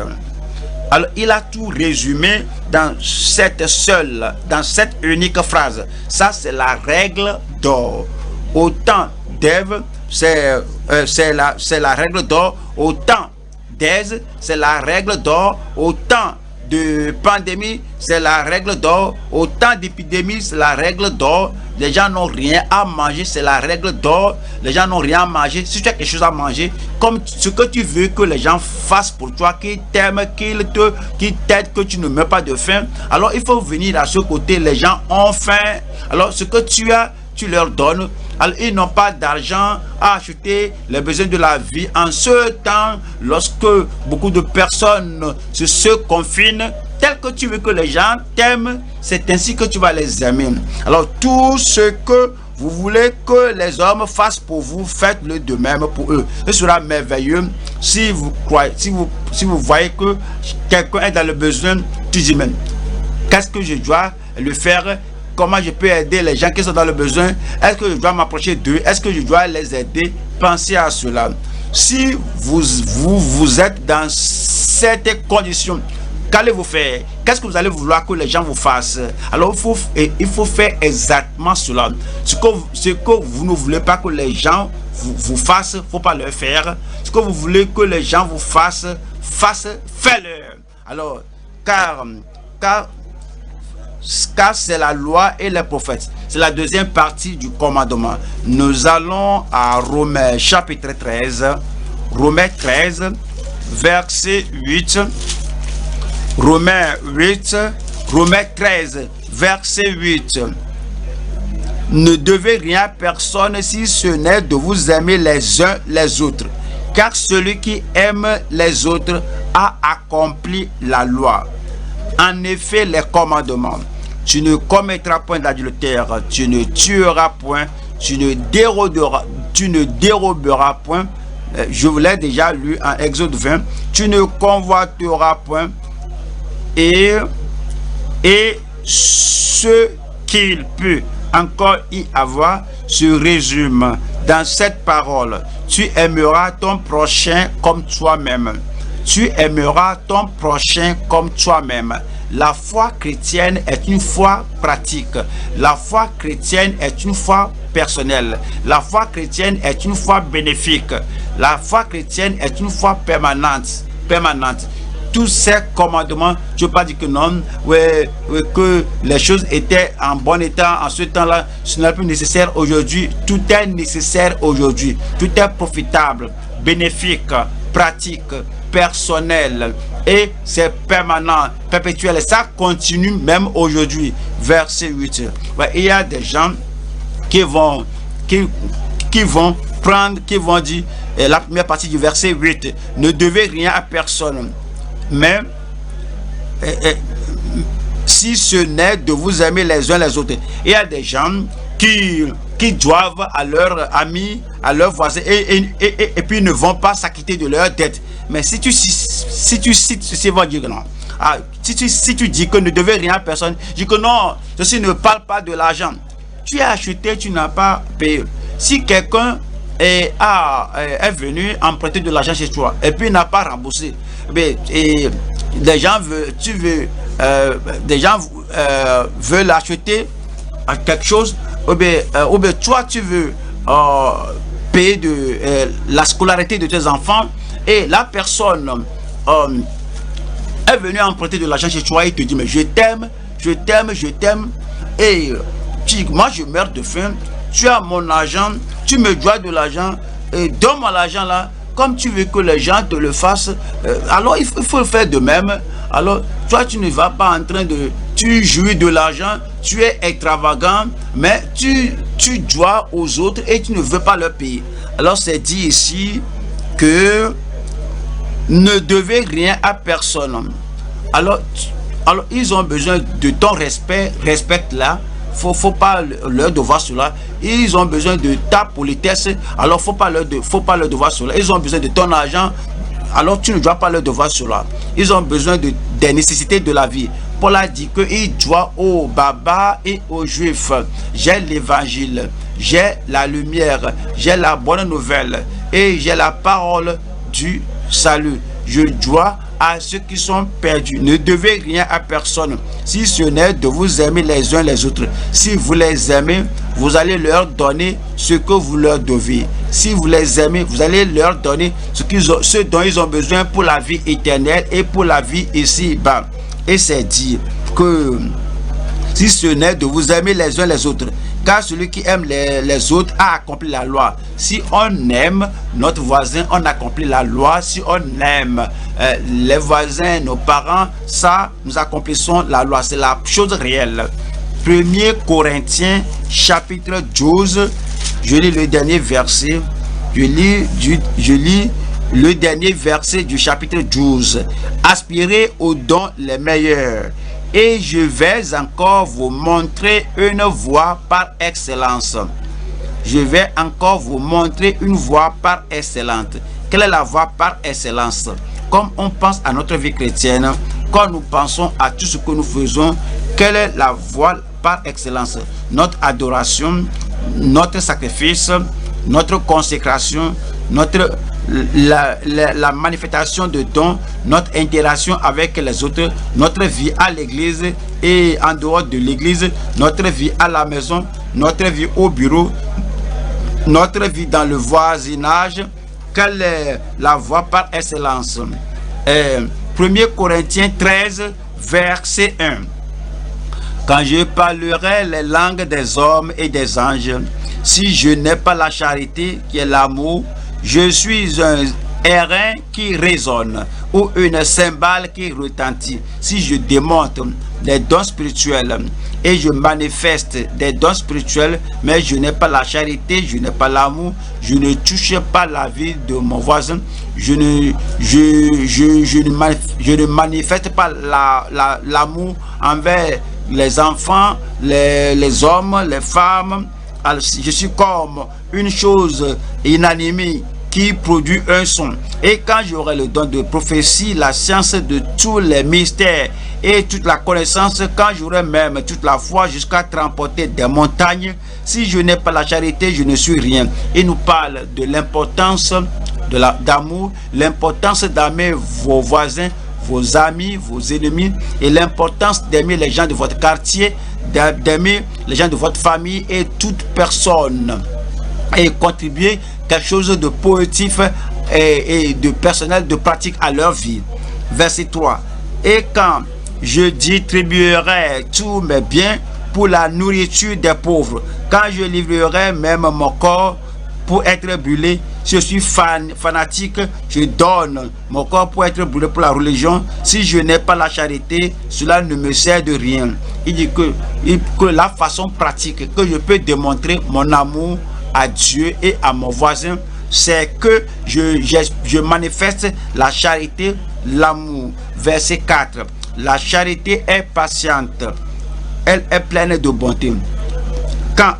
Alors, il a tout résumé dans cette unique phrase. Ça, c'est la règle d'or. Au temps d'Ève, c'est la règle d'or. Au temps d'Èse, c'est la règle d'or. Au temps de pandémie, c'est la règle d'or. Au temps d'épidémie, c'est la règle d'or. Les gens n'ont rien à manger, c'est la règle d'or. Les gens n'ont rien à manger. Si tu as quelque chose à manger, comme ce que tu veux que les gens fassent pour toi, qu'ils t'aiment, qu'ils t'aident, que tu ne meurs pas de faim, alors il faut venir à ce côté. Les gens ont faim. Alors ce que tu as, tu leur donnes. Alors, ils n'ont pas d'argent à acheter les besoins de la vie. En ce temps, lorsque beaucoup de personnes se confinent, tel que tu veux que les gens t'aiment, c'est ainsi que tu vas les aimer. Alors, tout ce que vous voulez que les hommes fassent pour vous, faites-le de même pour eux. Ce sera merveilleux si vous croyez, si vous voyez que quelqu'un est dans le besoin, tu dis même, qu'est-ce que je dois le faire? Comment je peux aider les gens qui sont dans le besoin? Est-ce que je dois m'approcher d'eux? Est-ce que je dois les aider? Pensez à cela. si vous êtes dans cette condition, qu'allez-vous faire? Qu'est-ce que vous allez vouloir que les gens vous fassent? Alors il faut faire exactement cela. Ce que vous ne voulez pas que les gens vous fassent, il ne faut pas le faire. Ce que vous voulez que les gens vous fassent, faites-le. Alors, car c'est la loi et les prophètes. C'est la deuxième partie du commandement. Nous allons à Romains chapitre 13. Romains 13, verset 8. Romains 13, verset 8. Ne devez rien à personne si ce n'est de vous aimer les uns les autres. Car celui qui aime les autres a accompli la loi. En effet, les commandements: tu ne commettras point d'adultère, tu ne tueras point, tu ne déroberas point. Je vous l'ai déjà lu en Exode 20. Tu ne convoiteras point. Et ce qu'il peut encore y avoir se résume dans cette parole: tu aimeras ton prochain comme toi-même. Tu aimeras ton prochain comme toi-même. La foi chrétienne est une foi pratique. La foi chrétienne est une foi personnelle. La foi chrétienne est une foi bénéfique. La foi chrétienne est une foi permanente. Tous ces commandements, je ne veux pas dire que non, que les choses étaient en bon état en ce temps-là, ce n'est plus nécessaire aujourd'hui. Tout est nécessaire aujourd'hui. Tout est profitable, bénéfique, pratique, personnel, et c'est permanent, perpétuel, et ça continue même aujourd'hui. Verset 8. Il y a des gens qui vont dire la première partie du verset 8: ne devez rien à personne, mais si ce n'est de vous aimer les uns les autres. Il y a des gens qui doivent à leurs amis, à leurs voisins, et puis ne vont pas s'acquitter de leurs dettes. Mais si tu cites ceci, va dire que non. Si tu dis que ne devez rien à personne, dis que non, ceci ne parle pas de l'argent. Tu as acheté, tu n'as pas payé. Si quelqu'un est venu emprunter de l'argent chez toi et puis n'a pas remboursé, et des gens veulent acheter quelque chose, ou bien toi tu veux payer la scolarité de tes enfants, et la personne est venue emprunter de l'argent chez toi et te dit: mais je t'aime, et moi je meurs de faim, tu as mon argent, tu me dois de l'argent, et donne-moi l'argent là, comme tu veux que les gens te le fassent. Alors il faut le faire de même. Alors toi tu ne vas pas en train de... Tu jouis de l'argent, tu es extravagant, mais tu dois aux autres et tu ne veux pas leur payer. Alors c'est dit ici que ne devez rien à personne. Alors ils ont besoin de ton respect, respecte-la. Faut pas leur devoir cela. Ils ont besoin de ta politesse, alors faut pas leur devoir cela. Ils ont besoin de ton argent, alors tu ne dois pas leur devoir cela. Ils ont besoin des nécessités de la vie. Paul a dit qu'il doit aux barbares et aux juifs: j'ai l'évangile, j'ai la lumière, j'ai la bonne nouvelle et j'ai la parole du salut. Je dois à ceux qui sont perdus. Ne devez rien à personne, si ce n'est de vous aimer les uns les autres. Si vous les aimez, vous allez leur donner ce que vous leur devez. Si vous les aimez, vous allez leur donner ce dont ils ont besoin pour la vie éternelle et pour la vie ici-bas. Et c'est dit que si ce n'est de vous aimer les uns les autres, car celui qui aime les autres a accompli la loi. Si on aime notre voisin, on accomplit la loi. Si on aime les voisins, nos parents, ça, nous accomplissons la loi. C'est la chose réelle. 1er Corinthiens chapitre 12, je lis le dernier verset. Je lis le dernier verset du chapitre 12. Aspirez aux dons les meilleurs, et je vais encore vous montrer une voie par excellence. Je vais encore vous montrer une voie par excellente. Quelle est la voie par excellence? Comme on pense à notre vie chrétienne, quand nous pensons à tout ce que nous faisons, quelle est la voie par excellence? Notre adoration, notre sacrifice, notre consécration, la manifestation de dons, notre interaction avec les autres, notre vie à l'église et en dehors de l'église, notre vie à la maison, notre vie au bureau, notre vie dans le voisinage. Quelle est la voie par excellence? 1 Corinthiens 13, verset 1. Quand je parlerai les langues des hommes et des anges, si je n'ai pas la charité qui est l'amour, je suis un airain qui résonne ou une cymbale qui retentit. Si je démontre des dons spirituels et je manifeste des dons spirituels, mais je n'ai pas la charité, je n'ai pas l'amour, je ne touche pas la vie de mon voisin, je ne manifeste pas l'amour envers les enfants, les hommes, les femmes. Alors, je suis comme une chose inanimée qui produit un son. Et quand j'aurai le don de prophétie, la science de tous les mystères et toute la connaissance, quand j'aurai même toute la foi jusqu'à transporter des montagnes, si je n'ai pas la charité, je ne suis rien. Il nous parle de l'importance d'amour, l'importance d'aimer vos voisins, vos amis, vos ennemis, et l'importance d'aimer les gens de votre quartier, d'aimer les gens de votre famille et toute personne, et contribuer quelque chose de positif et de personnel, de pratique à leur vie. Verset 3. Et quand je distribuerai tous mes biens pour la nourriture des pauvres, quand je livrerai même mon corps pour être brûlé, je suis fanatique, je donne mon corps pour être brûlé pour la religion. Si je n'ai pas la charité, cela ne me sert de rien. Il dit que la façon pratique que je peux démontrer mon amour à Dieu et à mon voisin, c'est que je manifeste la charité, l'amour. Verset 4. La charité est patiente, elle est pleine de bonté. Quand,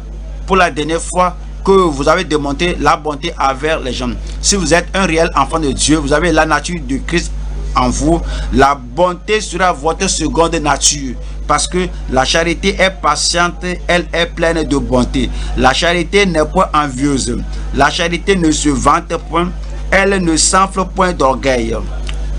pour la dernière fois, que vous avez démontré la bonté envers les gens. Si vous êtes un réel enfant de Dieu, vous avez la nature de Christ en vous, la bonté sera votre seconde nature. Parce que la charité est patiente, elle est pleine de bonté. La charité n'est point envieuse. La charité ne se vante point, elle ne s'enfle point d'orgueil.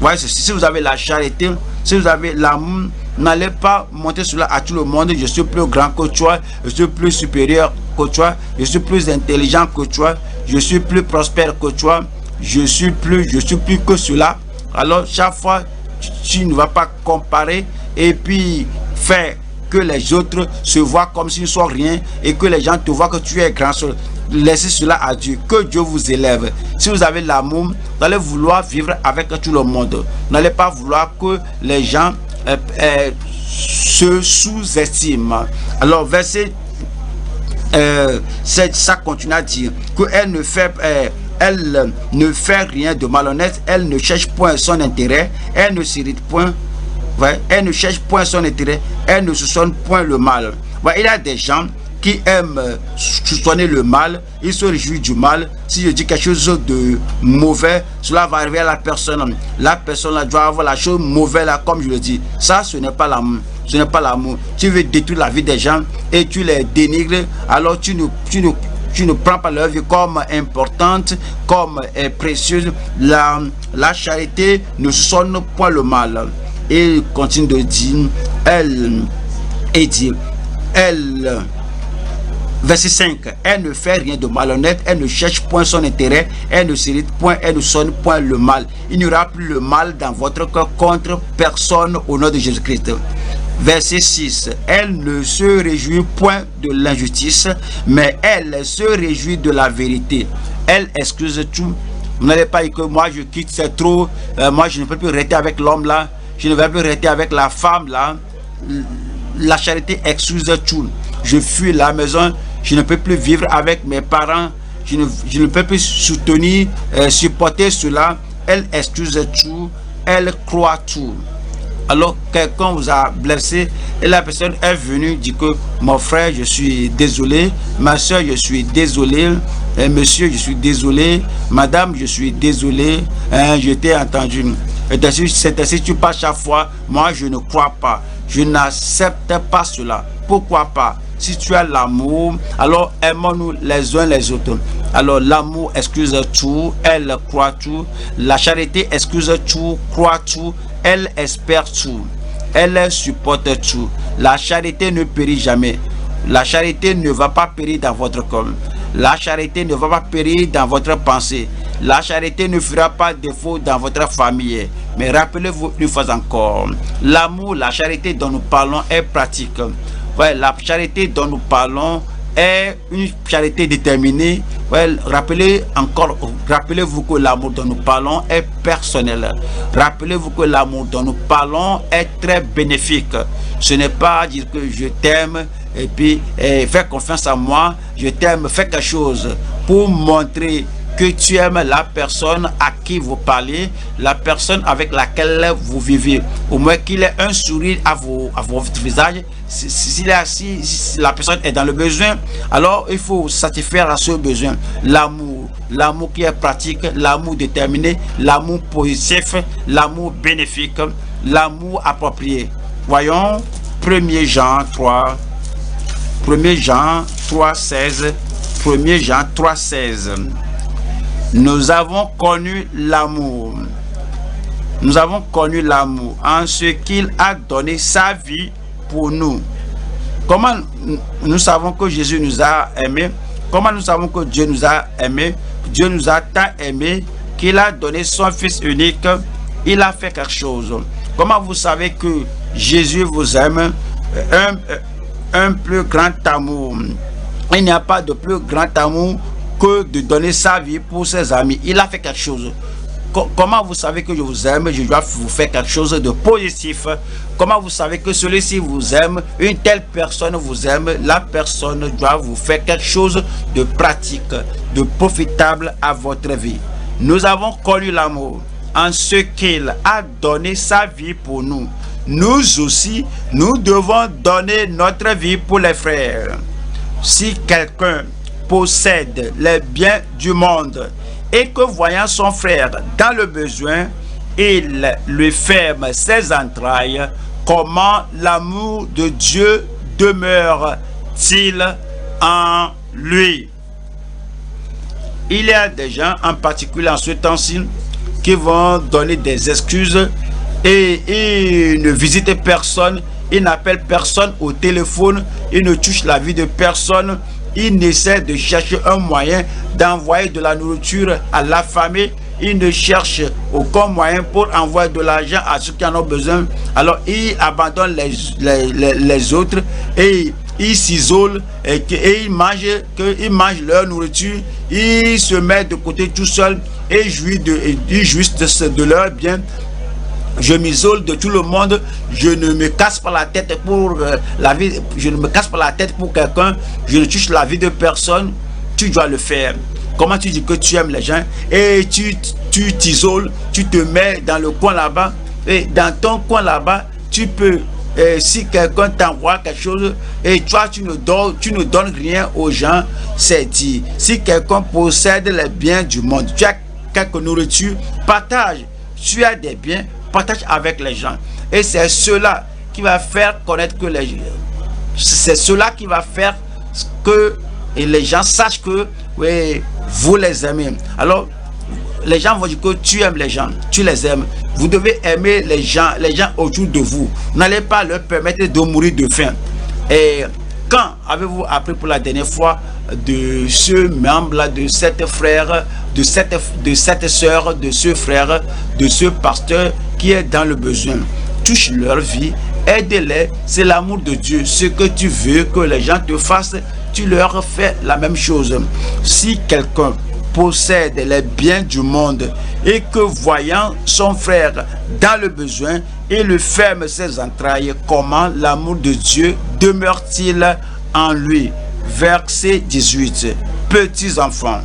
Voyez ceci, si vous avez la charité, si vous avez l'amour, n'allez pas monter cela à tout le monde. Je suis plus grand que toi, je suis plus supérieur que toi, je suis plus intelligent que toi, je suis plus prospère que toi, je suis plus que cela. Alors chaque fois tu ne vas pas comparer et puis faire que les autres se voient comme s'ils ne sont rien et que les gens te voient que tu es grand. Laissez cela à Dieu, que Dieu vous élève. Si vous avez l'amour, vous allez vouloir vivre avec tout le monde. Vous n'allez pas vouloir que les gens se sous-estiment. Alors verset 7, ça continue à dire qu'elle ne fait rien de malhonnête, elle ne cherche point son intérêt, elle ne s'irrite point, elle ne cherche point son intérêt, elle ne soupçonne point le mal. Il y a des gens qui aiment soupçonner le mal, ils se réjouissent du mal. Si je dis quelque chose de mauvais, cela va arriver à la personne. La personne là doit avoir la chose mauvaise là, comme je le dis. Ça, ce n'est pas l'amour. Ce n'est pas l'amour. Tu veux détruire la vie des gens et tu les dénigres, alors tu ne prends pas leur vie comme importante, comme précieuse. La charité ne sonne point le mal. Et il continue de dire, verset 5, elle ne fait rien de malhonnête, elle ne cherche point son intérêt, elle ne s'irrite point, elle ne sonne point le mal. Il n'y aura plus le mal dans votre cœur contre personne au nom de Jésus-Christ. Verset 6, elle ne se réjouit point de l'injustice, mais elle se réjouit de la vérité. Elle excuse tout. Vous n'allez pas dire que moi je quitte, c'est trop, moi je ne peux plus rester avec l'homme là, je ne vais plus rester avec la femme là. La charité excuse tout. Je fuis la maison, je ne peux plus vivre avec mes parents, je ne peux plus soutenir, supporter cela. Elle excuse tout, elle croit tout. Alors quelqu'un vous a blessé et la personne est venue dire que mon frère, je suis désolé, ma soeur, je suis désolé, monsieur, je suis désolé, madame, je suis désolé, je t'ai entendu. C'est ainsi tu passes chaque fois. Moi je ne crois pas, je n'accepte pas cela. Pourquoi pas? si tu as l'amour, alors aimons-nous les uns les autres. Alors l'amour excuse tout, elle croit tout. La charité excuse tout, croit tout, elle espère tout. Elle supporte tout. La charité ne périt jamais. La charité ne va pas périr dans votre corps. La charité ne va pas périr dans votre pensée. La charité ne fera pas défaut dans votre famille. Mais rappelez-vous une fois encore, l'amour, la charité dont nous parlons est pratique. Ouais, la charité dont nous parlons est une charité déterminée. Ouais, rappelez-vous que l'amour dont nous parlons est personnel. Rappelez-vous que l'amour dont nous parlons est très bénéfique. Ce n'est pas dire que je t'aime et puis fais confiance à moi, je t'aime, fais quelque chose pour montrer que tu aimes la personne à qui vous parlez, la personne avec laquelle vous vivez. Au moins qu'il ait un sourire à votre visage. Si la personne est dans le besoin, alors il faut satisfaire à ce besoin. L'amour qui est pratique, l'amour déterminé, l'amour positif, l'amour bénéfique, l'amour approprié. Voyons 1 Jean 3, 16. 1 Jean 3, 16. Nous avons connu l'amour. Nous avons connu l'amour en ce qu'il a donné sa vie pour nous. Comment nous savons que Jésus nous a aimés? Comment nous savons que Dieu nous a aimés? Dieu nous a tant aimés qu'il a donné son Fils unique. Il a fait quelque chose. Comment vous savez que Jésus vous aime? Un plus grand amour. Il n'y a pas de plus grand amour que de donner sa vie pour ses amis. Il a fait quelque chose. Comment vous savez que je vous aime? Je dois vous faire quelque chose de positif. Comment vous savez que celui-ci vous aime? Une telle personne vous aime. La personne doit vous faire quelque chose de pratique, de profitable à votre vie. Nous avons connu l'amour en ce qu'il a donné sa vie pour nous. Nous aussi, nous devons donner notre vie pour les frères. Si quelqu'un possède les biens du monde et que voyant son frère dans le besoin, il lui ferme ses entrailles, comment l'amour de Dieu demeure-t-il en lui? Il y a des gens, en particulier en ce temps-ci, qui vont donner des excuses et ils ne visitent personne, ils n'appellent personne au téléphone, ils ne touchent la vie de personne. Il essaie de chercher un moyen d'envoyer de la nourriture à la famille. Il ne cherche aucun moyen pour envoyer de l'argent à ceux qui en ont besoin. Alors, il abandonne les autres et il s'isole et il mange leur nourriture. Il se met de côté tout seul et jouit de leur bien. Je m'isole de tout le monde, je ne me casse pas la tête pour la vie, je ne me casse pas la tête pour quelqu'un, je ne touche la vie de personne. Tu dois le faire. Comment tu dis que tu aimes les gens et tu t'isoles, tu te mets dans le coin là-bas et dans ton coin là-bas, tu peux, si quelqu'un t'envoie quelque chose et toi tu ne donnes rien aux gens, c'est dit. Si quelqu'un possède les biens du monde, tu as quelque nourriture, partage. Tu as des biens, partage avec les gens. Et c'est cela qui va faire connaître que c'est cela qui va faire que les gens sachent que oui, vous les aimez. Alors, les gens vont dire que tu aimes les gens, tu les aimes. Vous devez aimer les gens autour de vous. Vous n'allez pas leur permettre de mourir de faim. Et quand avez-vous appris pour la dernière fois de ce membre-là, de cette frère, de cette soeur, de ce frère, de ce pasteur qui est dans le besoin? Touche leur vie, aide-les, c'est l'amour de Dieu. Ce que tu veux que les gens te fassent, tu leur fais la même chose. Si quelqu'un possède les biens du monde et que voyant son frère dans le besoin, il lui ferme ses entrailles, comment l'amour de Dieu demeure-t-il en lui? Verset 18. Petits enfants,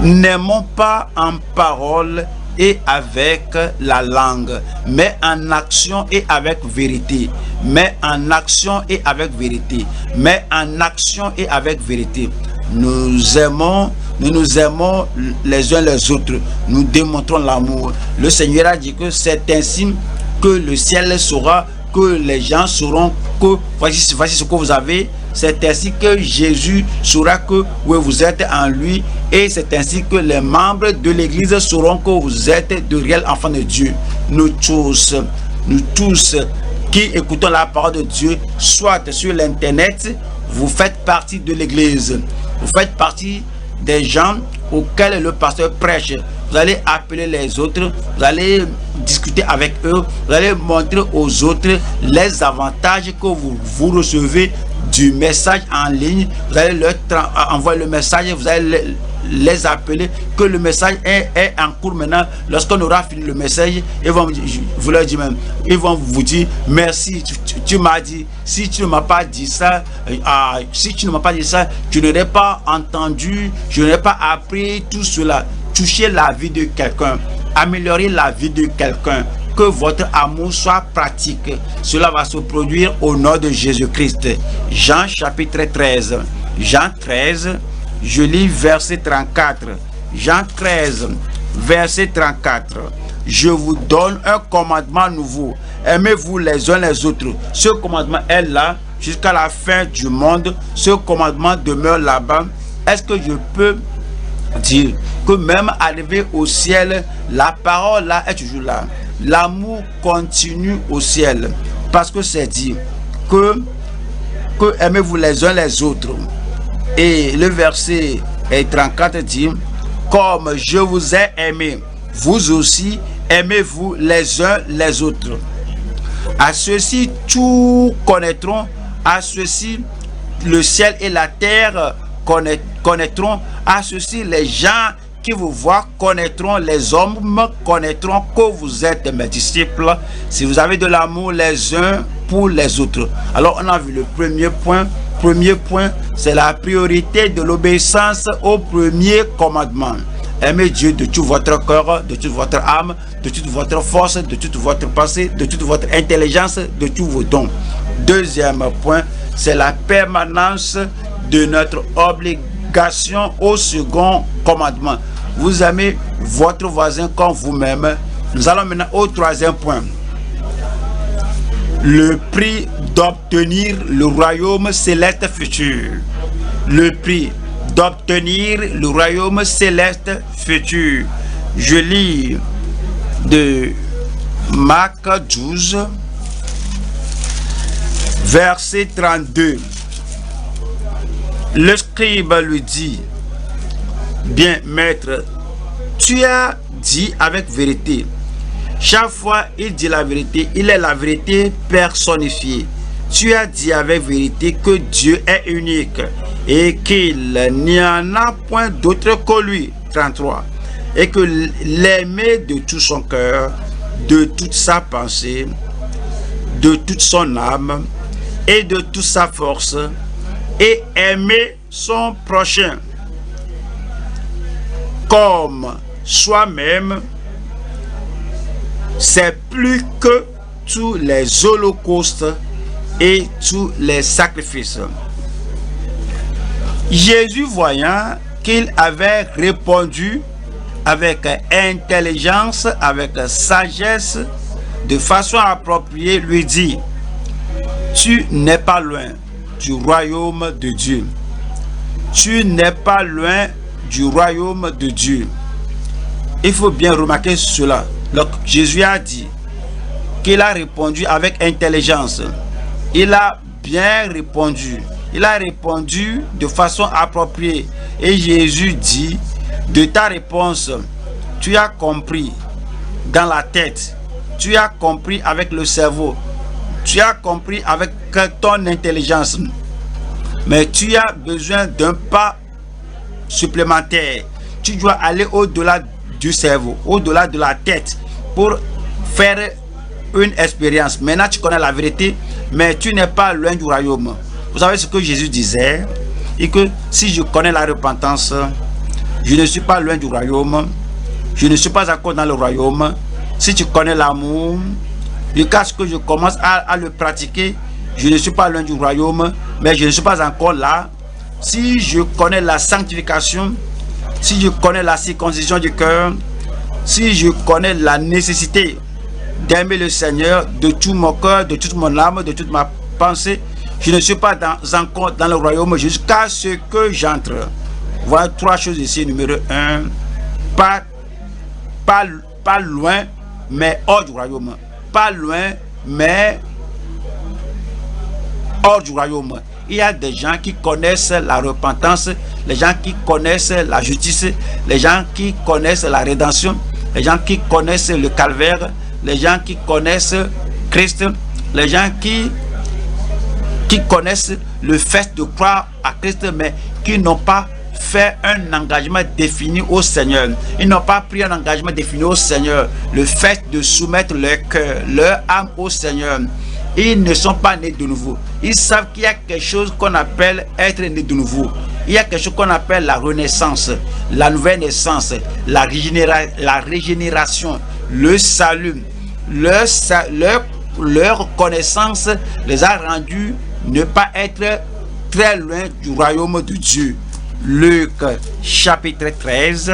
n'aimons pas en parole et avec la langue, mais en action et avec vérité. Mais en action et avec vérité. Mais en action et avec vérité. Nous nous aimons les uns les autres. Nous démontrons l'amour. Le Seigneur a dit que c'est ainsi que le ciel saura que les gens sauront que voici ce que vous avez. C'est ainsi que Jésus saura que vous êtes en lui, et c'est ainsi que les membres de l'église sauront que vous êtes de réels enfants de Dieu. Nous tous qui écoutons la parole de Dieu, soit sur l'internet, vous faites partie de l'église. Vous faites partie des gens auxquels le pasteur prêche. Vous allez appeler les autres, vous allez discuter avec eux, vous allez montrer aux autres les avantages que vous recevez du message en ligne. Vous allez leur envoyer le message, vous allez les appeler, que le message est en cours maintenant. Lorsqu'on aura fini le message, ils vont vous leur dire même, ils vont vous dire merci, tu m'as dit, si tu ne m'as pas dit ça, je n'aurais pas entendu, je n'aurais pas appris tout cela. Toucher la vie de quelqu'un, améliorer la vie de quelqu'un, que votre amour soit pratique. Cela va se produire au nom de Jésus-Christ. Jean chapitre 13. Jean 13, je lis verset 34. Jean 13, verset 34. Je vous donne un commandement nouveau. Aimez-vous les uns les autres. Ce commandement est là jusqu'à la fin du monde. Ce commandement demeure là-bas. Est-ce que je peux dire que même arrivé au ciel, la parole là est toujours là? L'amour continue au ciel, parce que c'est dit que aimez-vous les uns les autres. Et le verset 34 dit, comme je vous ai aimé, vous aussi aimez-vous les uns les autres. À ceux-ci tout connaîtront, à ceux-ci le ciel et la terre connaîtront, à ceux-ci les gens qui vous voient connaîtront, les hommes connaîtront que vous êtes mes disciples, si vous avez de l'amour les uns pour les autres. Alors on a vu le premier point. Premier point, c'est la priorité de l'obéissance au premier commandement. Aimez Dieu de tout votre cœur, de toute votre âme, de toute votre force, de toute votre pensée, de toute votre intelligence, de tous vos dons. Deuxième point, c'est la permanence de notre obligation au second commandement. Vous aimez votre voisin comme vous-même. Nous allons maintenant au troisième point. Le prix d'obtenir le royaume céleste futur. Le prix d'obtenir le royaume céleste futur. Je lis de Marc 12, verset 32. Le scribe lui dit, bien maître, tu as dit avec vérité. Chaque fois il dit la vérité, il est la vérité personnifiée. Tu as dit avec vérité que Dieu est unique et qu'il n'y en a point d'autre que lui. 33. Et que l'aimer de tout son cœur, de toute sa pensée, de toute son âme et de toute sa force, et aimer son prochain comme soi-même, c'est plus que tous les holocaustes et tous les sacrifices. Jésus, voyant qu'il avait répondu avec intelligence, avec sagesse, de façon appropriée, lui dit, tu n'es pas loin du royaume de Dieu. Tu n'es pas loin du royaume de Dieu. Il faut bien remarquer cela. Donc, Jésus a dit qu'il a répondu avec intelligence. Il a bien répondu. Il a répondu de façon appropriée. Et Jésus dit, de ta réponse, tu as compris dans la tête. Tu as compris avec le cerveau. Tu as compris avec ton intelligence. Mais tu as besoin d'un pas supplémentaire. Tu dois aller au-delà du cerveau, au-delà de la tête, pour faire une expérience. Maintenant, tu connais la vérité, mais tu n'es pas loin du royaume. Vous savez ce que Jésus disait, et que si je connais la repentance, je ne suis pas loin du royaume. Je ne suis pas encore dans le royaume. Si tu connais l'amour, jusqu'à ce que je commence à le pratiquer, je ne suis pas loin du royaume, mais je ne suis pas encore là. Si je connais la sanctification, si je connais la circoncision du cœur, si je connais la nécessité d'aimer le Seigneur de tout mon cœur, de toute mon âme, de toute ma pensée. Je ne suis pas encore dans le royaume jusqu'à ce que j'entre. Voilà 3 choses ici. Numéro 1, pas loin, mais hors du royaume. Pas loin, mais hors du royaume. Il y a des gens qui connaissent la repentance, les gens qui connaissent la justice, les gens qui connaissent la rédemption, les gens qui connaissent le calvaire, les gens qui connaissent Christ, les gens qui connaissent le fait de croire à Christ, mais qui n'ont pas fait un engagement défini au Seigneur. Ils n'ont pas pris un engagement défini au Seigneur. Le fait de soumettre leur cœur, leur âme au Seigneur. Ils ne sont pas nés de nouveau. Ils savent qu'il y a quelque chose qu'on appelle être né de nouveau. Il y a quelque chose qu'on appelle la renaissance, la nouvelle naissance, la régénération, le salut. Leur connaissance les a rendus ne pas être très loin du royaume de Dieu. Luc chapitre 13,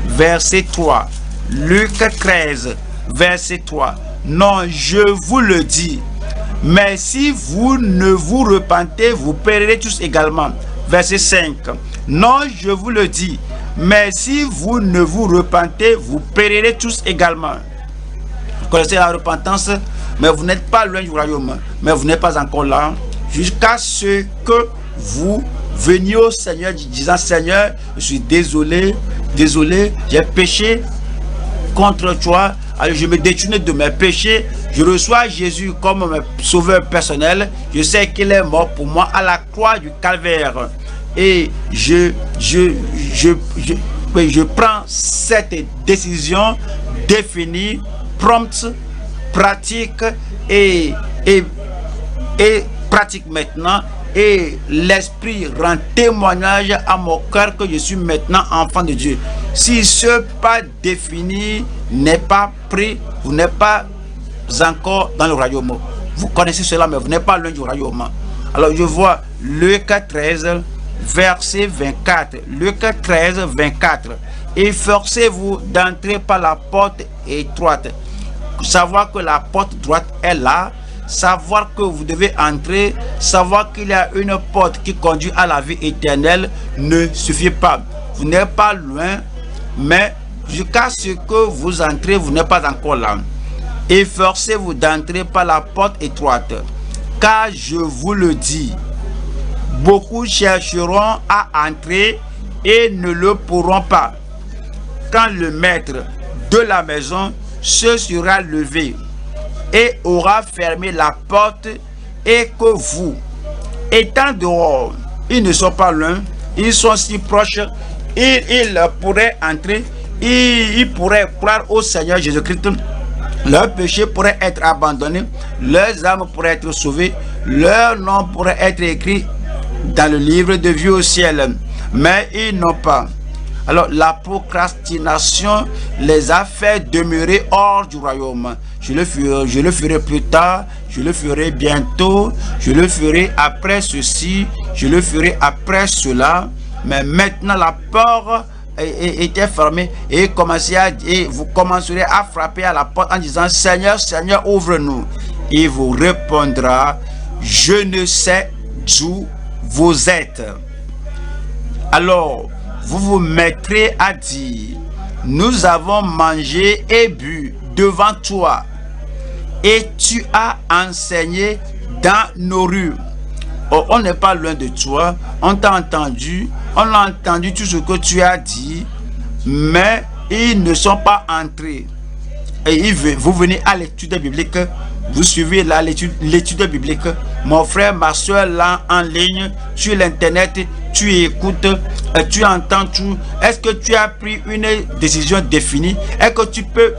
verset 3. Luc 13, verset 3. Non, je vous le dis, mais si vous ne vous repentez, vous périrez tous également. Verset 5. Non, je vous le dis, mais si vous ne vous repentez, vous périrez tous également. Vous connaissez la repentance, mais vous n'êtes pas loin du royaume, mais vous n'êtes pas encore là, jusqu'à ce que vous veniez au Seigneur disant: Seigneur, je suis désolé, j'ai péché contre toi. Alors je me détourne de mes péchés, je reçois Jésus comme mon sauveur personnel, je sais qu'il est mort pour moi à la croix du calvaire. Et je prends cette décision définie, prompte, pratique et pratique maintenant. Et l'Esprit rend témoignage à mon cœur que je suis maintenant enfant de Dieu. Si ce pas défini n'est pas pris, vous n'êtes pas encore dans le royaume. Vous connaissez cela, mais vous n'êtes pas loin du royaume. Alors je vois Luc 13, verset 24. Luc 13, 24. Efforcez-vous d'entrer par la porte étroite. Savoir que la porte droite est là. Savoir que vous devez entrer, savoir qu'il y a une porte qui conduit à la vie éternelle ne suffit pas. Vous n'êtes pas loin, mais jusqu'à ce que vous entrez, vous n'êtes pas encore là. Efforcez-vous d'entrer par la porte étroite, car je vous le dis, beaucoup chercheront à entrer et ne le pourront pas. Quand le maître de la maison se sera levé et aura fermé la porte, et que vous, étant dehors, ils ne sont pas loin, ils sont si proches, ils pourraient entrer, ils pourraient croire au Seigneur Jésus-Christ, leurs péchés pourraient être abandonnés, leurs âmes pourraient être sauvées, leur nom pourrait être écrit dans le livre de vie au ciel, mais ils n'ont pas. Alors la procrastination les a fait demeurer hors du royaume. Je le ferai plus tard, je le ferai bientôt, je le ferai après ceci, je le ferai après cela. Mais maintenant la porte était fermée et vous commencerez à frapper à la porte en disant: Seigneur, Seigneur, ouvre-nous. Il vous répondra: je ne sais d'où vous êtes. Alors vous vous mettrez à dire: nous avons mangé et bu devant toi, et tu as enseigné dans nos rues. Oh, on n'est pas loin de toi, on t'a entendu, on a entendu tout ce que tu as dit, mais ils ne sont pas entrés. Et vous venez à l'étude biblique, vous suivez l'étude biblique, mon frère, ma soeur, là en ligne, sur l'internet, tu écoutes, tu entends tout. Est-ce que tu as pris une décision définie? Est-ce que tu peux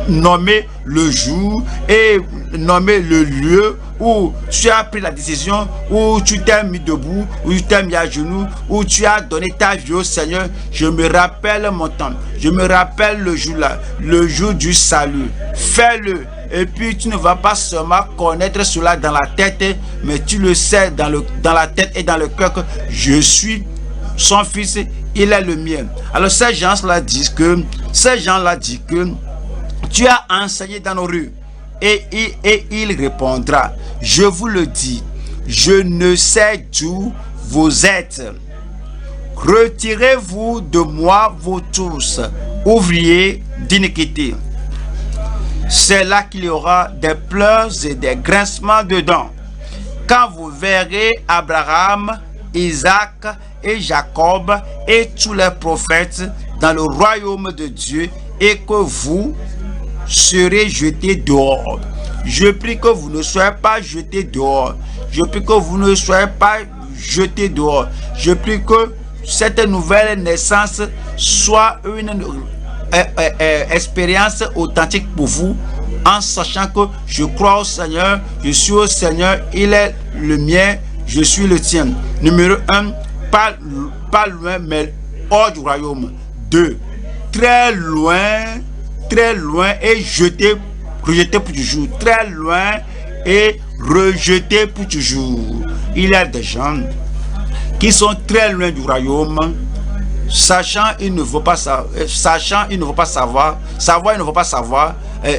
nommer le jour et nommer le lieu où tu as pris la décision, où tu t'es mis debout, où tu t'es mis à genoux, où tu as donné ta vie au Seigneur? Je me rappelle mon temps, je me rappelle le jour là, le jour du salut. Fais-le. Et puis tu ne vas pas seulement connaître cela dans la tête, mais tu le sais dans la tête et dans le cœur que je suis son fils, il est le mien. Alors ces gens-là disent que Tu as enseigné dans nos rues. Et il répondra, je vous le dis, je ne sais d'où vous êtes. Retirez-vous de moi, vous tous, ouvriers d'iniquité. C'est là qu'il y aura des pleurs et des grincements de dents. Quand vous verrez Abraham, Isaac et Jacob et tous les prophètes dans le royaume de Dieu et que vous serez jetés dehors. Je prie que vous ne soyez pas jetés dehors. Je prie que vous ne soyez pas jetés dehors. Je prie que cette nouvelle naissance soit une expérience authentique pour vous, en sachant que je crois au Seigneur, je suis au Seigneur, il est le mien, je suis le tien. Numéro 1, pas loin, mais hors du royaume. 2, très loin et rejeté pour toujours. Très loin et rejeté pour toujours. Il y a des gens qui sont très loin du royaume, sachant il ne faut pas savoir, il ne faut pas savoir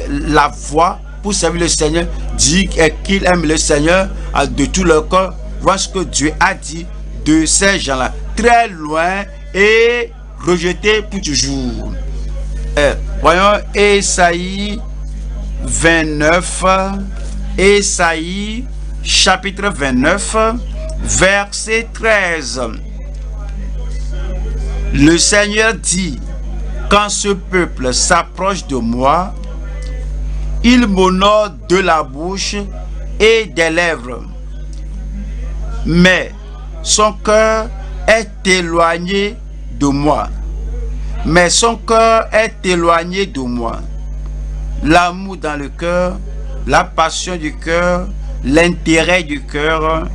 la voie pour servir le Seigneur, dit qu'il aime le Seigneur de tout leur corps. Voilà ce que Dieu a dit de ces gens-là, très loin et rejeté pour toujours. Voyons Ésaïe 29, Ésaïe chapitre 29, verset 13. Le Seigneur dit, quand ce peuple s'approche de moi, il m'honore de la bouche et des lèvres, mais son cœur est éloigné de moi. Mais son cœur est éloigné de moi. L'amour dans le cœur, la passion du cœur, l'intérêt du cœur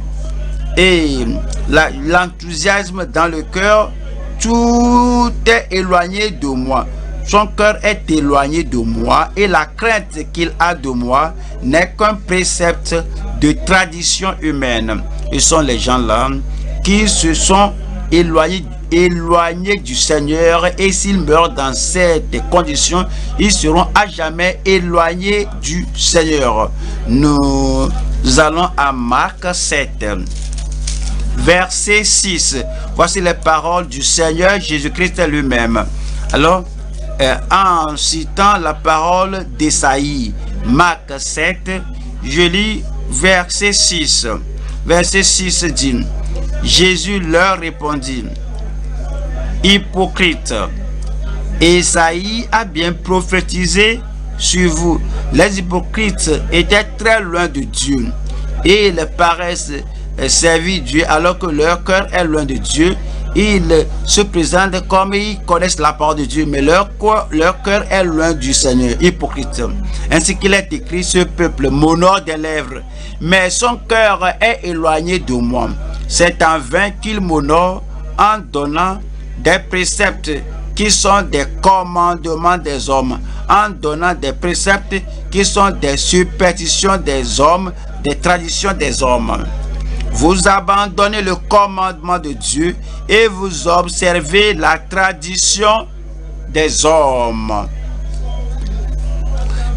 et l'enthousiasme dans le cœur, tout est éloigné de moi. Son cœur est éloigné de moi et la crainte qu'il a de moi n'est qu'un précepte de tradition humaine. Ce sont les gens-là qui se sont éloignés du Seigneur, et s'ils meurent dans cette condition, ils seront à jamais éloignés du Seigneur. Nous allons à Marc 7, verset 6. Voici les paroles du Seigneur Jésus-Christ lui-même. Alors, en citant la parole d'Ésaïe, Marc 7, je lis verset 6. Verset 6 dit, Jésus leur répondit, hypocrite, Ésaïe a bien prophétisé sur vous. Les hypocrites étaient très loin de Dieu et ils paraissent servir Dieu alors que leur cœur est loin de Dieu. Ils se présentent comme ils connaissent la parole de Dieu, mais leur cœur est loin du Seigneur. Hypocrite. Ainsi qu'il est écrit, ce peuple m'honore des lèvres, mais son cœur est éloigné de moi. C'est en vain qu'il m'honore en donnant des préceptes qui sont des commandements des hommes, en donnant des préceptes qui sont des superstitions des hommes, des traditions des hommes. Vous abandonnez le commandement de Dieu et vous observez la tradition des hommes.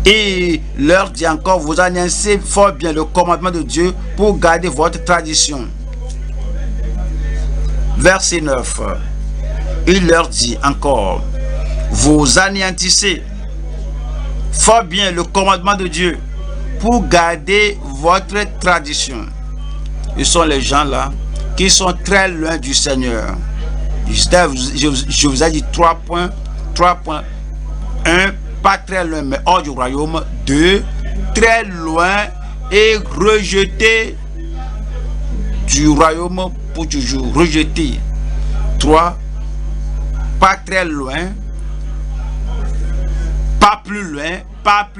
Et leur dit encore, vous annoncez fort bien le commandement de Dieu pour garder votre tradition. Verset 9. Il leur dit encore, vous anéantissez fort bien le commandement de Dieu pour garder votre tradition. Ce sont les gens là qui sont très loin du Seigneur. Je vous ai dit 3 points. 1, pas très loin mais hors du royaume. 2, très loin et rejeté du royaume pour toujours. Rejeté. 3, pas très loin, pas plus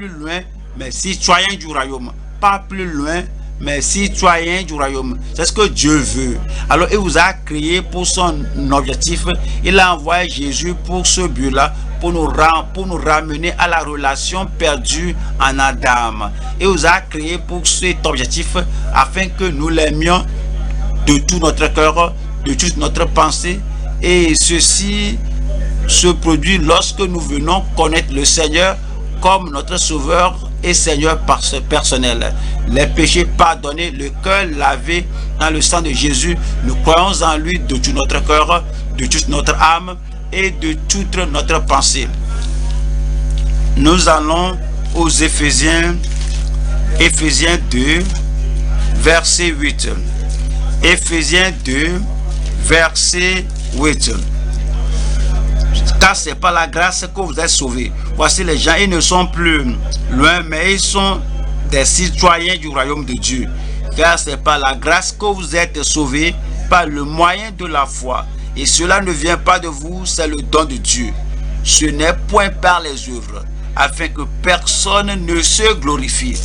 loin, mais citoyen du royaume. Pas plus loin, mais citoyen du royaume. C'est ce que Dieu veut. Alors il vous a créé pour son objectif. Il a envoyé Jésus pour ce but-là, pour nous ramener à la relation perdue en Adam. Il vous a créé pour cet objectif afin que nous l'aimions de tout notre cœur, de toute notre pensée. Et ceci se produit lorsque nous venons connaître le Seigneur comme notre Sauveur et Seigneur personnel. Les péchés pardonnés, le cœur lavé dans le sang de Jésus. Nous croyons en lui de tout notre cœur, de toute notre âme et de toute notre pensée. Nous allons aux Éphésiens 2, verset 8. Éphésiens 2, verset 8. Car c'est par la grâce que vous êtes sauvés. Voici les gens, ils ne sont plus loin, mais ils sont des citoyens du royaume de Dieu. Car c'est par la grâce que vous êtes sauvés, par le moyen de la foi. Et cela ne vient pas de vous, c'est le don de Dieu. Ce n'est point par les œuvres, afin que personne ne se glorifie.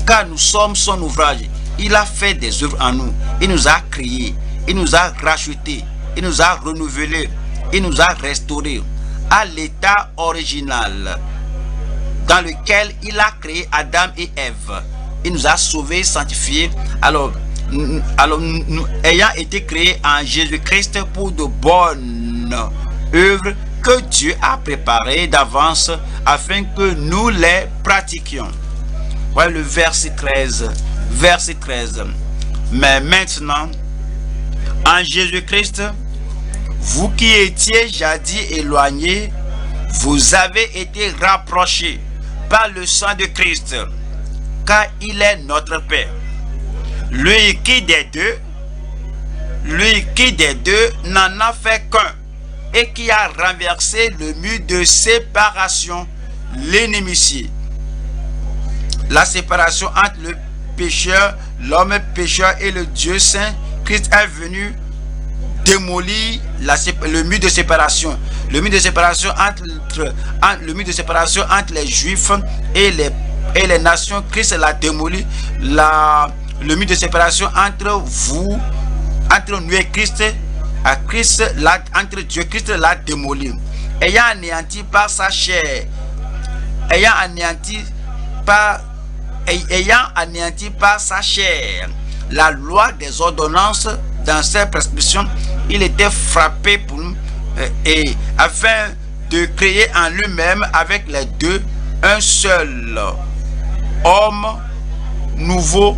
Car nous sommes son ouvrage. Il a fait des œuvres en nous. Il nous a créés. Il nous a rachetés. Il nous a renouvelés. Il nous a restaurés à l'état original dans lequel il a créé Adam et Ève. Il nous a sauvés, sanctifiés. Alors nous ayant été créés en Jésus-Christ pour de bonnes œuvres que Dieu a préparées d'avance afin que nous les pratiquions. Voilà le verset 13. Verset 13. Mais maintenant, en Jésus-Christ, vous qui étiez jadis éloignés, vous avez été rapprochés par le sang de Christ, car il est notre Père. Lui qui des deux n'en a fait qu'un, et qui a renversé le mur de séparation, l'inimitié. La séparation entre le pécheur, l'homme pécheur et le Dieu saint. Christ est venu démolir le mur de séparation. Le mur de séparation entre les Juifs et les nations. Christ l'a démoli. Le mur de séparation entre nous et Christ, entre Dieu, Christ l'a démoli. Ayant anéanti par sa chair, ayant anéanti par sa chair la loi des ordonnances dans ses prescriptions, il était frappé pour nous, et afin de créer en lui-même avec les deux un seul homme nouveau,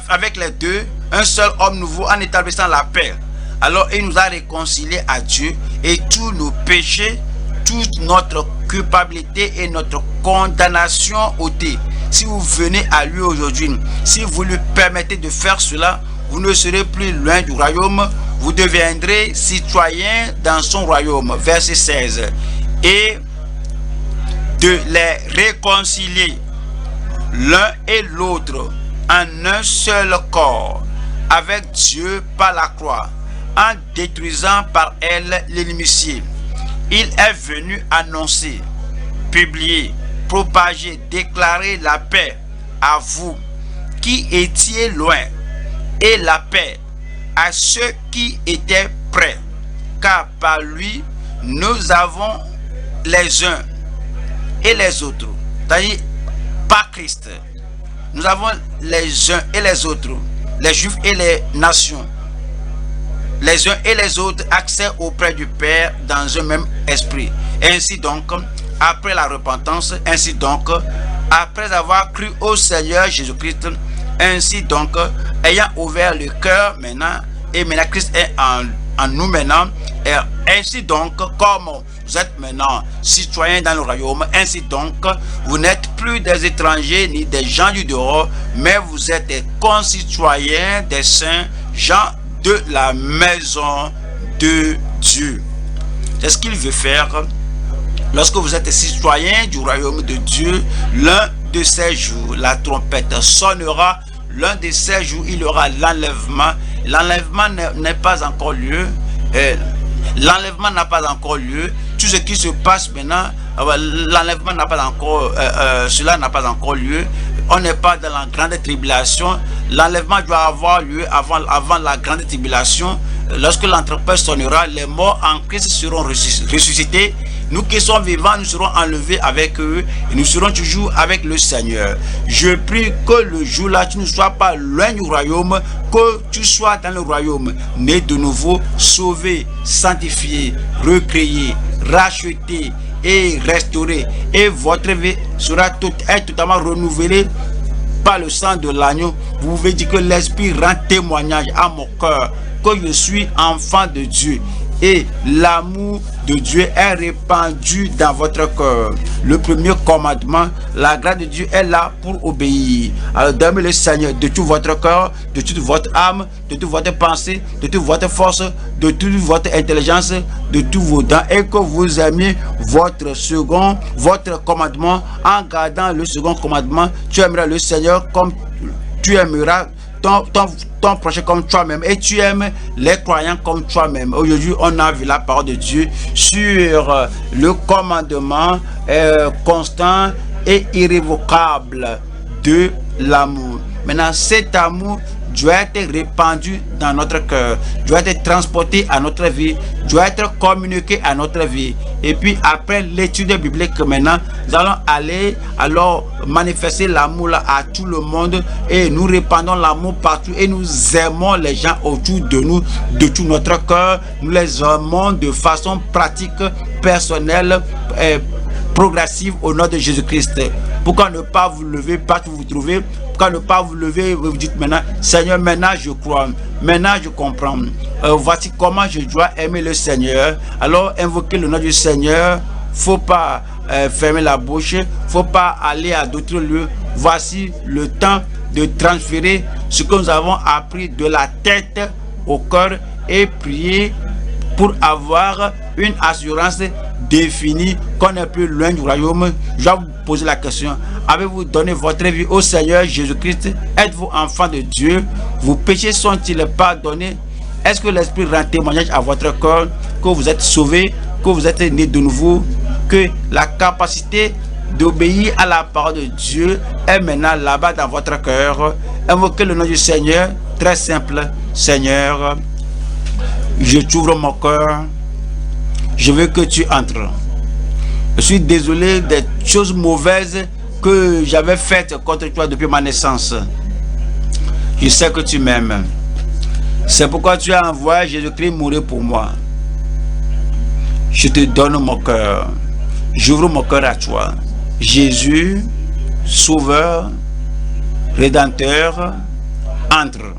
avec les deux un seul homme nouveau, en établissant la paix. Alors il nous a réconciliés à Dieu, et tous nos péchés, toute notre culpabilité et notre condamnation ôtées. Si vous venez à lui aujourd'hui, si vous lui permettez de faire cela, vous ne serez plus loin du royaume, vous deviendrez citoyens dans son royaume. Verset 16. Et de les réconcilier l'un et l'autre en un seul corps avec Dieu par la croix, en détruisant par elle l'inimitié. Il est venu annoncer, publier, propager, déclarer la paix à vous qui étiez loin, et la paix à ceux qui étaient près, car par lui nous avons les uns et les autres, c'est-à-dire par Christ, nous avons les uns et les autres, les Juifs et les nations, les uns et les autres, accès auprès du Père dans un même esprit. Ainsi donc, après la repentance, ainsi donc, après avoir cru au Seigneur Jésus-Christ, ainsi donc, ayant ouvert le cœur maintenant, et maintenant Christ est en nous maintenant, et ainsi donc, comme vous êtes maintenant citoyens dans le royaume, ainsi donc, vous n'êtes plus des étrangers ni des gens du dehors, mais vous êtes des concitoyens des saints, gens de la maison de Dieu. C'est ce qu'il veut faire. Lorsque vous êtes citoyen du royaume de Dieu, l'un de ces jours, la trompette sonnera. L'un de ces jours, il y aura l'enlèvement. L'enlèvement n'est pas encore lieu. L'enlèvement n'a pas encore lieu. Tout ce qui se passe maintenant, l'enlèvement n'a pas encore, cela n'a pas encore lieu. On n'est pas dans la grande tribulation. L'enlèvement doit avoir lieu avant la grande tribulation. lorsque l'entreprise sonnera, les morts en Christ seront ressuscités. Nous qui sommes vivants, nous serons enlevés avec eux et nous serons toujours avec le Seigneur. Je prie que le jour-là, tu ne sois pas loin du royaume, que tu sois dans le royaume, né de nouveau, sauvé, sanctifié, recréé, racheté et restauré. Et votre vie sera totalement renouvelée par le sang de l'agneau. Vous pouvez dire que l'Esprit rend témoignage à mon cœur que je suis enfant de Dieu. Et l'amour de Dieu est répandu dans votre cœur. Le premier commandement, la grâce de Dieu est là pour obéir. Alors aimez le Seigneur de tout votre cœur, de toute votre âme, de toute votre pensée, de toute votre force, de toute votre intelligence, de tous vos dents, et que vous aimiez votre commandement. En gardant le second commandement, tu aimeras le Seigneur comme tu aimeras ton prochain comme toi-même, et tu aimes les croyants comme toi-même. Aujourd'hui, on a vu la parole de Dieu sur le commandement constant et irrévocable de l'amour. Maintenant, cet amour doit être répandu dans notre cœur, doit être transporté à notre vie, doit être communiqué à notre vie. Et puis après l'étude biblique, maintenant, nous allons aller manifester l'amour à tout le monde, et nous répandons l'amour partout, et nous aimons les gens autour de nous de tout notre cœur. Nous les aimons de façon pratique, personnelle, progressive au nom de Jésus-Christ. Pourquoi ne pas vous lever partout où vous vous trouvez? Pourquoi ne pas vous lever et vous dites maintenant, Seigneur, maintenant je crois, maintenant je comprends. Voici comment je dois aimer le Seigneur. Alors invoquez le nom du Seigneur. Faut pas fermer la bouche, faut pas aller à d'autres lieux. Voici le temps de transférer ce que nous avons appris de la tête au cœur et prier pour avoir une assurance définie qu'on n'est plus loin du royaume. Je vais vous poser la question: avez-vous donné votre vie au Seigneur Jésus-Christ? Êtes-vous enfant de Dieu? Vos péchés sont-ils pardonnés? Est-ce que l'Esprit rend témoignage à votre cœur que vous êtes sauvé, que vous êtes né de nouveau, que la capacité d'obéir à la parole de Dieu est maintenant là-bas dans votre cœur? Invoquez le nom du Seigneur, très simple. Seigneur, je t'ouvre mon cœur, je veux que tu entres. Je suis désolé des choses mauvaises que j'avais faites contre toi depuis ma naissance. Je sais que tu m'aimes. C'est pourquoi tu as envoyé Jésus-Christ mourir pour moi. Je te donne mon cœur. J'ouvre mon cœur à toi. Jésus, Sauveur, Rédempteur, entre.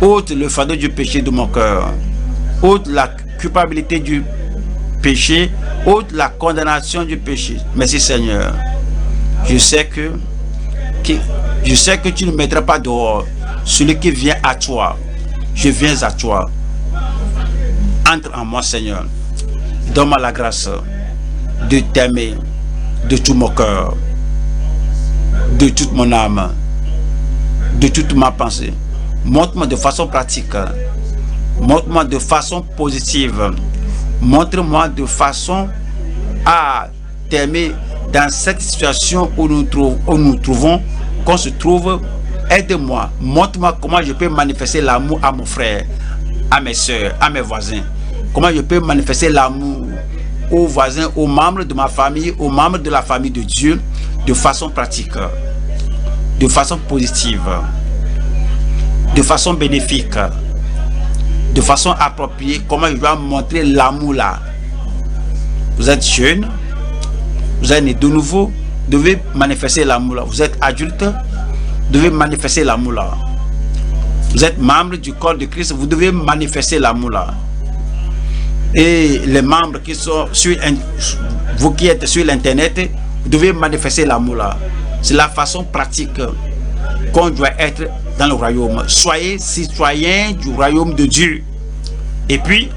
Ôte le fardeau du péché de mon cœur. Ôte la culpabilité du péché. Ôte la condamnation du péché. Merci Seigneur. Je sais que tu ne mettras pas dehors celui qui vient à toi. Je viens à toi. Entre en moi Seigneur. Donne-moi la grâce de t'aimer de tout mon cœur, de toute mon âme, de toute ma pensée. Montre-moi de façon pratique, montre-moi de façon positive, montre-moi de façon à t'aimer dans cette situation où nous trouvons, qu'on se trouve. Aide-moi, montre-moi comment je peux manifester l'amour à mon frère, à mes soeurs, à mes voisins. Comment je peux manifester l'amour aux voisins, aux membres de ma famille, aux membres de la famille de Dieu, de façon pratique, de façon positive, de façon bénéfique, de façon appropriée. Comment je dois montrer l'amour là? Vous êtes jeune, vous êtes né de nouveau, vous devez manifester l'amour là. Vous êtes adulte, vous devez manifester l'amour là. Vous êtes membre du corps de Christ, vous devez manifester l'amour là. Et les membres qui sont sur vous qui êtes sur l'internet, vous devez manifester l'amour là. C'est la façon pratique qu'on doit être dans le royaume. Soyez citoyens du royaume de Dieu. Et puis,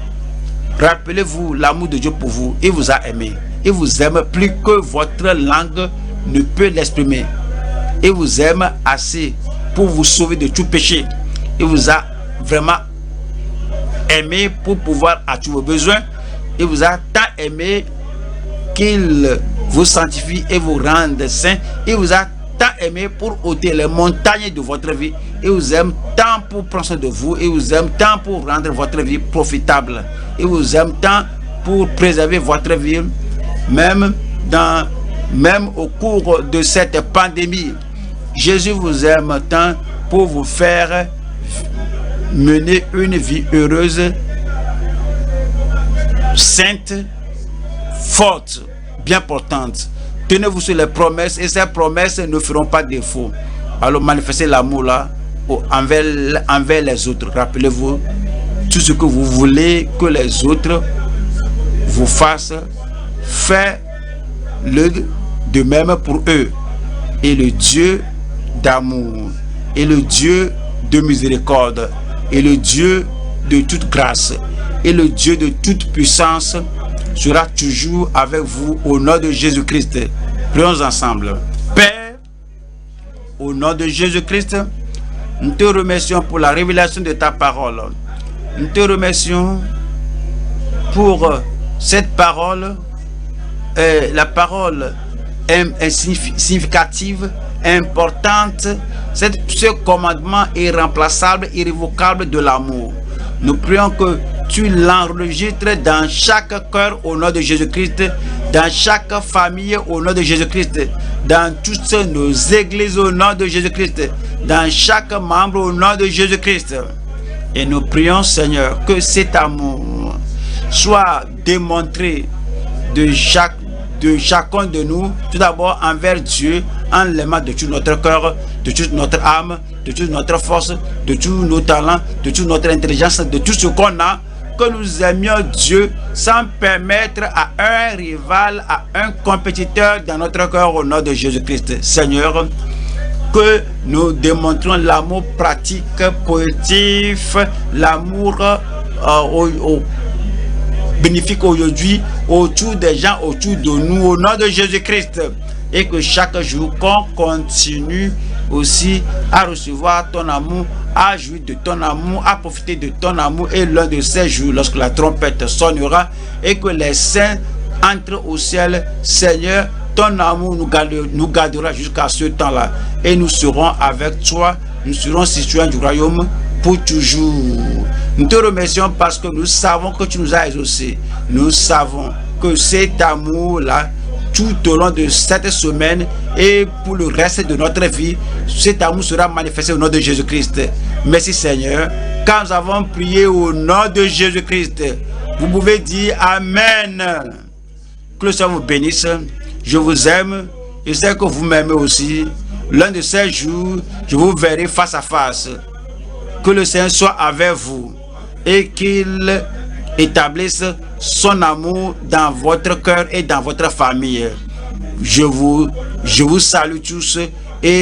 rappelez-vous l'amour de Dieu pour vous. Il vous a aimé. Il vous aime plus que votre langue ne peut l'exprimer. Il vous aime assez pour vous sauver de tout péché. Il vous a vraiment aimé pour pouvoir à tous vos besoins. Il vous a tant aimé qu'il vous sanctifie et vous rende saint. Il vous a tant aimé pour ôter les montagnes de votre vie Il vous aime tant pour prendre soin de vous. Il vous aime tant pour rendre votre vie profitable. Il vous aime tant pour préserver votre vie, même au cours de cette pandémie. Jésus vous aime tant pour vous faire mener une vie heureuse, sainte, forte, bien portante. Tenez-vous sur les promesses et ces promesses ne feront pas défaut. Alors manifestez l'amour là envers les autres. Rappelez-vous, tout ce que vous voulez que les autres vous fassent, faites-le de même pour eux. Et le Dieu d'amour, et le Dieu de miséricorde, et le Dieu de toute grâce, et le Dieu de toute puissance sera toujours avec vous au nom de Jésus-Christ. Prions ensemble. Père, au nom de Jésus-Christ, nous te remercions pour la révélation de ta parole. Nous te remercions pour cette parole. La parole est significative, importante. Ce commandement irremplaçable, irrévocable de l'amour. Nous prions que tu l'enregistres dans chaque cœur au nom de Jésus-Christ, dans chaque famille au nom de Jésus-Christ, dans toutes nos églises au nom de Jésus-Christ, dans chaque membre au nom de Jésus-Christ. Et nous prions, Seigneur, que cet amour soit démontré de chacun de nous, tout d'abord envers Dieu, en l'aimant de tout notre cœur, de toute notre âme, de toute notre force, de tous nos talents, de toute notre intelligence, de tout ce qu'on a, que nous aimions Dieu sans permettre à un rival, à un compétiteur dans notre cœur au nom de Jésus-Christ. Seigneur, que nous démontrons l'amour pratique, positif, l'amour bénéfique aujourd'hui autour des gens, autour de nous, au nom de Jésus-Christ. Et que chaque jour, qu'on continue aussi à recevoir ton amour, à jouir de ton amour, à profiter de ton amour. Et l'un de ces jours, lorsque la trompette sonnera et que les saints entrent au ciel, Seigneur, ton amour nous gardera jusqu'à ce temps-là. Et nous serons avec toi, nous serons citoyens du royaume pour toujours. Nous te remercions parce que nous savons que tu nous as exaucés. Nous savons que cet amour-là, tout au long de cette semaine et pour le reste de notre vie, cet amour sera manifesté au nom de Jésus-Christ. Merci Seigneur. Quand nous avons prié au nom de Jésus-Christ, vous pouvez dire Amen. Que le Seigneur vous bénisse. Je vous aime. Je sais que vous m'aimez aussi. L'un de ces jours, je vous verrai face à face. Que le Seigneur soit avec vous et qu'il établisse son amour dans votre cœur et dans votre famille. Je vous salue tous